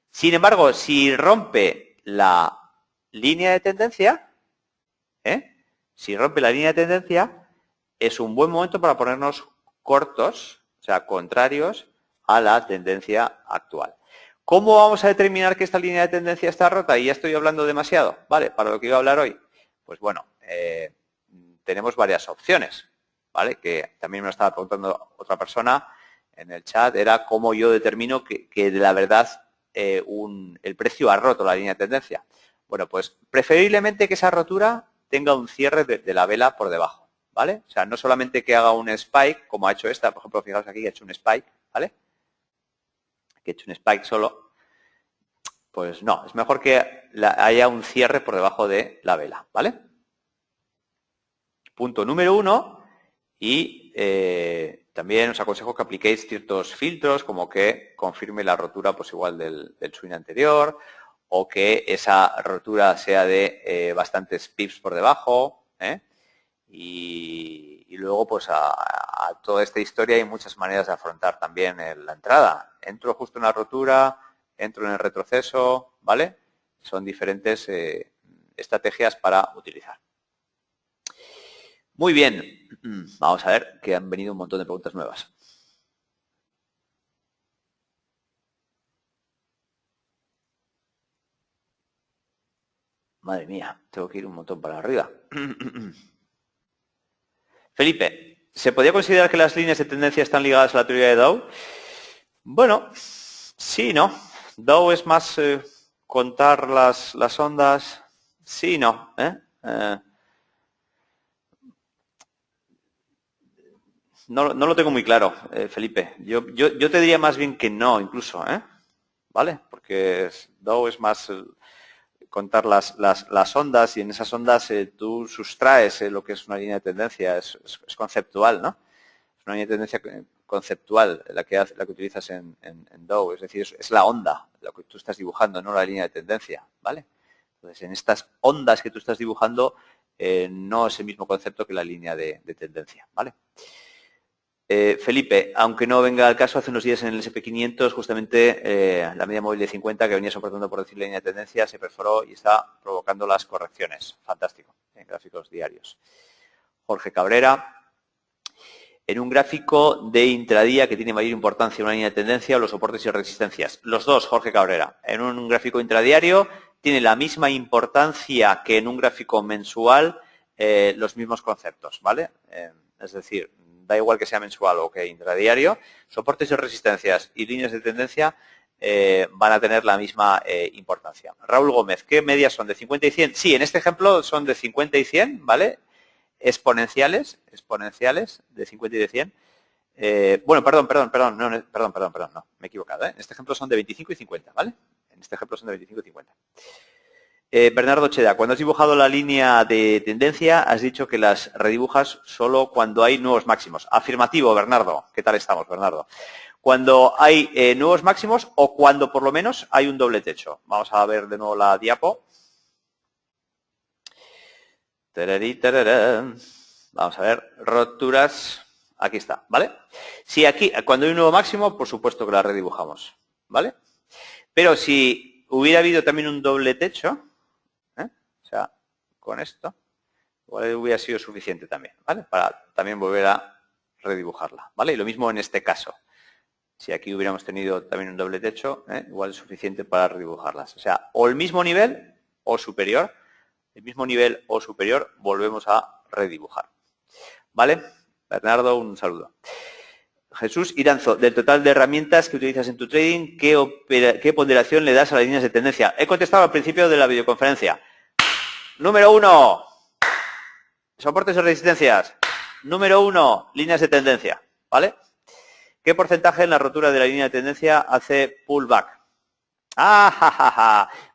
sin embargo, si rompe la línea de tendencia, es un buen momento para ponernos cortos, o sea, contrarios a la tendencia actual. ¿Cómo vamos a determinar que esta línea de tendencia está rota? Y ya estoy hablando demasiado, ¿vale? Para lo que iba a hablar hoy. Pues bueno, tenemos varias opciones, ¿vale? Que también me lo estaba preguntando otra persona en el chat, era cómo yo determino que de la verdad el precio ha roto la línea de tendencia. Bueno, pues preferiblemente que esa rotura tenga un cierre de la vela por debajo, ¿vale? O sea, no solamente que haga un spike, como ha hecho esta, por ejemplo, fijaos aquí que ha hecho un spike, ¿vale? Que ha hecho un spike solo. Pues no, es mejor que haya un cierre por debajo de la vela, ¿vale? Punto número 1, y también os aconsejo que apliquéis ciertos filtros, como que confirme la rotura pues igual del swing anterior, o que esa rotura sea de bastantes pips por debajo, y luego pues a toda esta historia hay muchas maneras de afrontar también la entrada. Entro justo en la rotura, entro en el retroceso, ¿vale? Son diferentes estrategias para utilizar. Muy bien, vamos a ver que han venido un montón de preguntas nuevas. Madre mía, tengo que ir un montón para arriba. Felipe, ¿se podría considerar que las líneas de tendencia están ligadas a la teoría de Dow? Bueno, sí, ¿no? Dow es más contar las ondas. Sí, no. No lo tengo muy claro, Felipe. Yo te diría más bien que no, incluso, ¿vale? Porque Dow es más contar las ondas, y en esas ondas tú sustraes lo que es una línea de tendencia, es conceptual, ¿no? Es una línea de tendencia conceptual la que utilizas en Dow, es decir, es la onda, lo que tú estás dibujando, no la línea de tendencia, ¿vale? Entonces, en estas ondas que tú estás dibujando, no es el mismo concepto que la línea de tendencia, ¿vale? Felipe, aunque no venga al caso, hace unos días en el SP500 justamente la media móvil de 50 que venía soportando por decir la línea de tendencia se perforó y está provocando las correcciones. Fantástico, en gráficos diarios. Jorge Cabrera, en un gráfico de intradía que tiene mayor importancia una línea de tendencia o los soportes y resistencias. Los dos, Jorge Cabrera. En un gráfico intradiario tiene la misma importancia que en un gráfico mensual los mismos conceptos, ¿vale? Es decir, da igual que sea mensual o que intradiario, soportes y resistencias y líneas de tendencia van a tener la misma importancia. Raúl Gómez, ¿qué medias son? ¿De 50 y 100? Sí, en este ejemplo son de 50 y 100, ¿vale? Exponenciales, de 50 y de 100. Bueno, perdón, no, me he equivocado. En este ejemplo son de 25 y 50, ¿vale? En este ejemplo son de 25 y 50. Bernardo Cheda, cuando has dibujado la línea de tendencia, has dicho que las redibujas solo cuando hay nuevos máximos. Afirmativo, Bernardo. ¿Qué tal estamos, Bernardo? Cuando hay nuevos máximos o cuando por lo menos hay un doble techo. Vamos a ver de nuevo la diapo. Tararí, tarará. Vamos a ver, roturas Aquí está, ¿vale? Si aquí, cuando hay un nuevo máximo, por supuesto que la redibujamos, ¿vale? Pero si hubiera habido también un doble techo, o sea, con esto, igual hubiera sido suficiente también, ¿vale? Para también volver a redibujarla, ¿vale? Y lo mismo en este caso. Si aquí hubiéramos tenido también un doble techo, igual es suficiente para redibujarlas. O sea, o el mismo nivel o superior, volvemos a redibujar. ¿Vale? Bernardo, un saludo. Jesús Iranzo, del total de herramientas que utilizas en tu trading, ¿qué ponderación le das a las líneas de tendencia? He contestado al principio de la videoconferencia. Número 1, soportes y resistencias. Número 1, líneas de tendencia. ¿Vale? ¿Qué porcentaje en la rotura de la línea de tendencia hace pullback?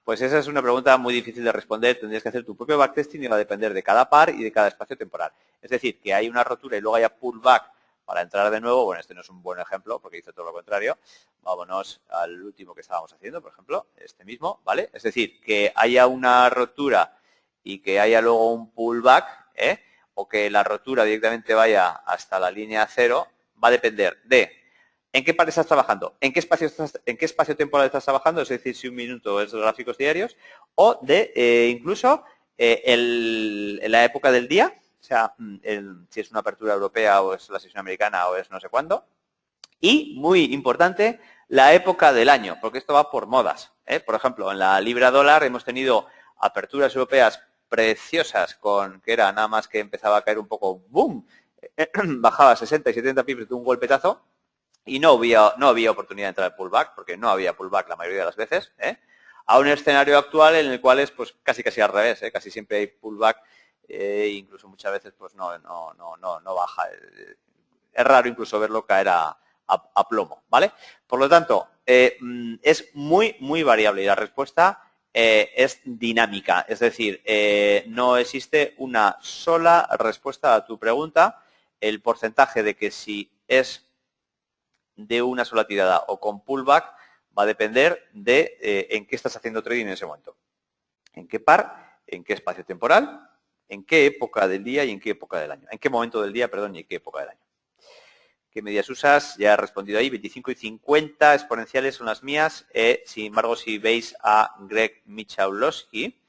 Pues esa es una pregunta muy difícil de responder. Tendrías que hacer tu propio backtesting y va a depender de cada par y de cada espacio temporal. Es decir, que hay una rotura y luego haya pullback para entrar de nuevo. Bueno, este no es un buen ejemplo porque hizo todo lo contrario. Vámonos al último que estábamos haciendo, por ejemplo, este mismo, ¿vale? Es decir, que haya una rotura y que haya luego un pullback, o que la rotura directamente vaya hasta la línea 0, va a depender de ¿en qué par estás trabajando? ¿En qué espacio temporal estás trabajando? Es decir, si un minuto es gráficos diarios. O de incluso la época del día. O sea, si es una apertura europea o es la sesión americana o es no sé cuándo. Y, muy importante, la época del año, porque esto va por modas. Por ejemplo, en la libra dólar hemos tenido aperturas europeas preciosas con que era nada más que empezaba a caer un poco, ¡boom! Bajaba 60 y 70 pips de un golpetazo. Y no había oportunidad de entrar al pullback, porque no había pullback la mayoría de las veces, a un escenario actual en el cual es pues casi al revés, casi siempre hay pullback, incluso muchas veces pues no baja. Es raro incluso verlo caer a plomo, ¿vale? Por lo tanto, es muy variable y la respuesta es dinámica, es decir, no existe una sola respuesta a tu pregunta. El porcentaje de que si es de una sola tirada o con pullback va a depender de en qué estás haciendo trading en ese momento. En qué par, en qué espacio temporal, en qué época del día y en qué época del año. En qué momento del día, perdón, y en qué época del año. ¿Qué medias usas? Ya he respondido ahí, 25 y 50 exponenciales son las mías. Sin embargo, si veis a Greg Michalowski,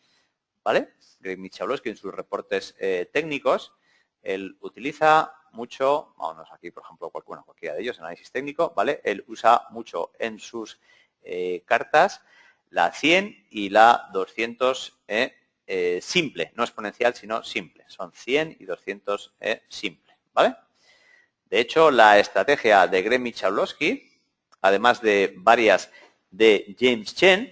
¿vale? Greg Michalowski en sus reportes técnicos, él utiliza mucho, vámonos aquí por ejemplo, cualquiera de ellos, análisis técnico, ¿vale? Él usa mucho en sus cartas la 100 y la 200 simple, no exponencial, sino simple. Son 100 y 200 simple, ¿vale? De hecho, la estrategia de Greg Michalowski, además de varias de James Chen,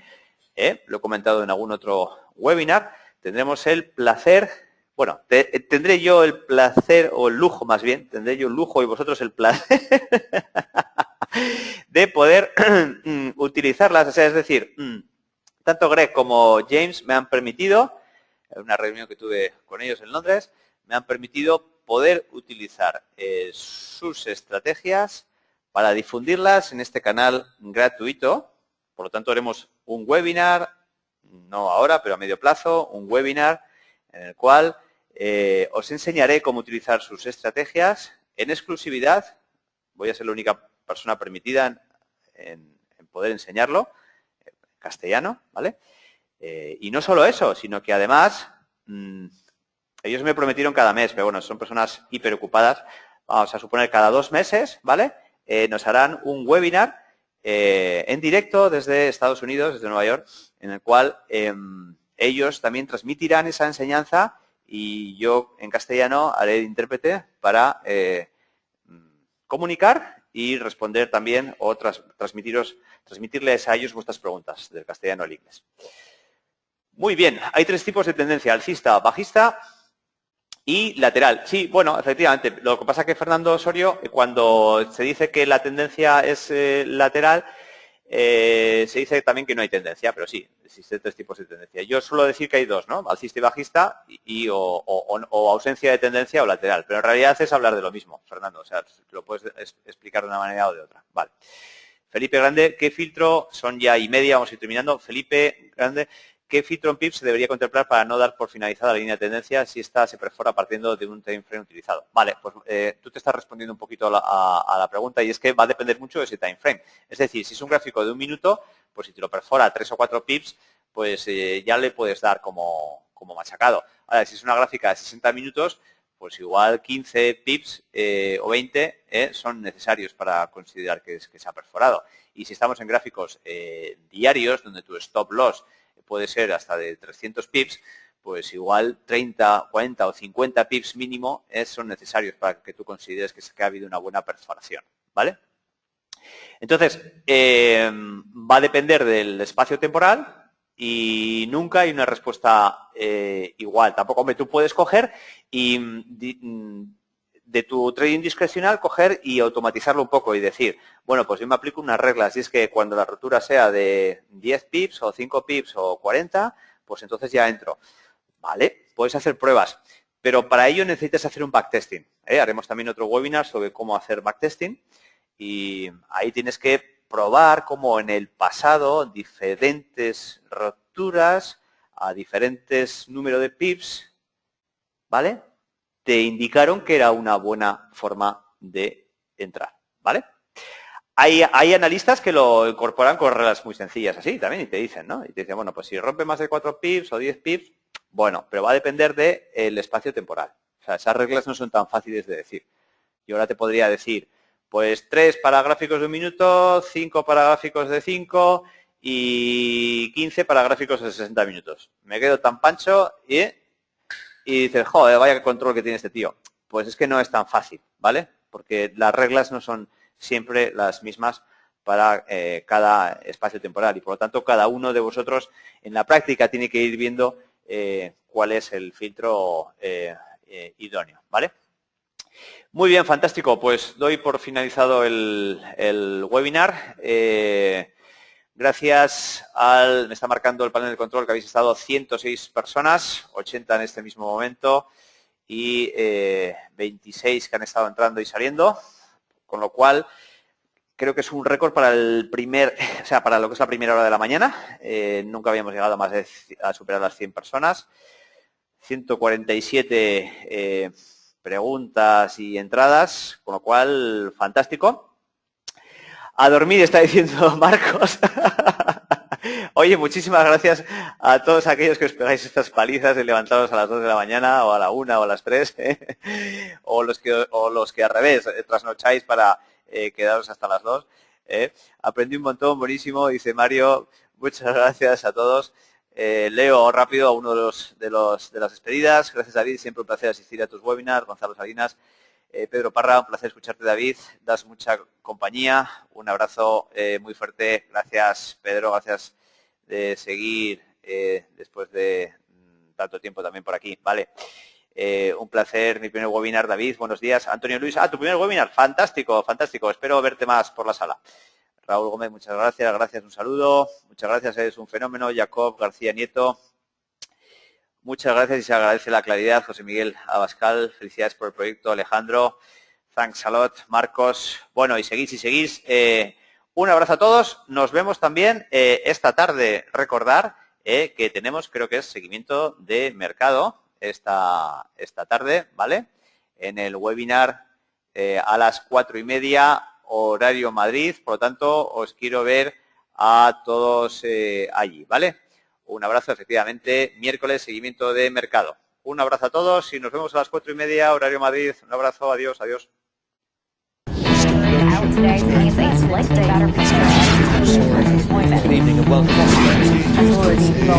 lo he comentado en algún otro webinar, tendremos el placer, bueno, tendré yo el placer, o el lujo más bien, tendré yo el lujo y vosotros el placer de poder utilizarlas. O sea, es decir, tanto Greg como James me han permitido, en una reunión que tuve con ellos en Londres, me han permitido poder utilizar sus estrategias para difundirlas en este canal gratuito. Por lo tanto, haremos un webinar, no ahora, pero a medio plazo, un webinar en el cual os enseñaré cómo utilizar sus estrategias en exclusividad. Voy a ser la única persona permitida en poder enseñarlo en castellano, ¿vale? Y no solo eso, sino que además ellos me prometieron cada mes, pero bueno, son personas hiperocupadas. Vamos a suponer cada 2 meses, ¿vale? Nos harán un webinar en directo desde Estados Unidos, desde Nueva York, en el cual ellos también transmitirán esa enseñanza y yo en castellano haré de intérprete para comunicar y responder también o transmitirles a ellos vuestras preguntas del castellano al inglés. Muy bien, hay 3 tipos de tendencia, alcista, bajista y lateral. Sí, bueno, efectivamente. Lo que pasa es que Fernando Osorio, cuando se dice que la tendencia es lateral, se dice también que no hay tendencia, pero sí, existen 3 tipos de tendencia. Yo suelo decir que hay 2, ¿no? Alcista y bajista o ausencia de tendencia o lateral. Pero en realidad es hablar de lo mismo, Fernando. O sea, lo puedes explicar de una manera o de otra. Vale. Felipe Grande, ¿qué filtro? Son ya y media, vamos a ir terminando. Felipe Grande, ¿qué filtro en pips se debería contemplar para no dar por finalizada la línea de tendencia si esta se perfora partiendo de un time frame utilizado? Vale, pues tú te estás respondiendo un poquito a la pregunta, y es que va a depender mucho de ese time frame. Es decir, si es un gráfico de 1 minuto, pues si te lo perfora 3 o 4 pips, pues ya le puedes dar como machacado. Ahora, si es una gráfica de 60 minutos, pues igual 15 pips o 20 son necesarios para considerar que se ha perforado. Y si estamos en gráficos diarios, donde tu stop loss puede ser hasta de 300 pips, pues igual 30, 40 o 50 pips mínimo son necesarios para que tú consideres que ha habido una buena perforación, ¿vale? Entonces, va a depender del espacio temporal y nunca hay una respuesta igual. Tampoco, hombre, tú puedes coger y de tu trading discrecional coger y automatizarlo un poco y decir, bueno, pues yo me aplico unas reglas, y es que cuando la rotura sea de 10 pips o 5 pips o 40, pues entonces ya entro. Vale, puedes hacer pruebas, pero para ello necesitas hacer un backtesting. Haremos también otro webinar sobre cómo hacer backtesting, y ahí tienes que probar cómo en el pasado diferentes roturas a diferentes números de pips, ¿vale?, te indicaron que era una buena forma de entrar, ¿vale? Hay analistas que lo incorporan con reglas muy sencillas así también, y te dicen, ¿no? Y te dicen, bueno, pues si rompe más de 4 pips o 10 pips, bueno, pero va a depender del espacio temporal. O sea, esas reglas no son tan fáciles de decir. Yo ahora te podría decir, pues 3 para gráficos de 1 minuto, 5 para gráficos de 5 y 15 para gráficos de 60 minutos. Me quedo tan pancho y dices, joder, vaya control que tiene este tío. Pues es que no es tan fácil, ¿vale? Porque las reglas no son siempre las mismas para cada espacio temporal, y por lo tanto cada uno de vosotros en la práctica tiene que ir viendo cuál es el filtro idóneo, ¿vale? Muy bien, fantástico. Pues doy por finalizado el webinar. Gracias me está marcando el panel de control que habéis estado 106 personas, 80 en este mismo momento y 26 que han estado entrando y saliendo, con lo cual creo que es un récord para para lo que es la primera hora de la mañana. Nunca habíamos llegado a superar las 100 personas. 147 preguntas y entradas, con lo cual fantástico. A dormir, está diciendo Marcos. Oye, muchísimas gracias a todos aquellos que os pegáis estas palizas de levantaros a las 2 de la mañana o a la 1 o a las 3, o los que al revés, trasnocháis para quedaros hasta las 2. Aprendí un montón, buenísimo, dice Mario. Muchas gracias a todos. Leo rápido a uno de las despedidas. Gracias, David, siempre un placer asistir a tus webinars. Gonzalo Salinas. Pedro Parra, un placer escucharte, David. Das mucha compañía. Un abrazo muy fuerte. Gracias, Pedro. Gracias de seguir después de tanto tiempo también por aquí. Vale. Un placer. Mi primer webinar, David. Buenos días. Antonio Luis. Tu primer webinar. Fantástico, fantástico. Espero verte más por la sala. Raúl Gómez, muchas gracias. Gracias, un saludo. Muchas gracias, eres un fenómeno. Jacob García Nieto. Muchas gracias y se agradece la claridad. José Miguel Abascal, felicidades por el proyecto. Alejandro, thanks a lot. Marcos, bueno, y seguís. Un abrazo a todos. Nos vemos también esta tarde. Recordar que tenemos, creo que es seguimiento de mercado esta tarde, ¿vale? En el webinar a las 4:30, horario Madrid. Por lo tanto, os quiero ver a todos allí, ¿vale? Un abrazo, efectivamente, miércoles, seguimiento de mercado. Un abrazo a todos y nos vemos a las 4:30, horario Madrid. Un abrazo, adiós, adiós. Good evening and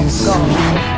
welcome.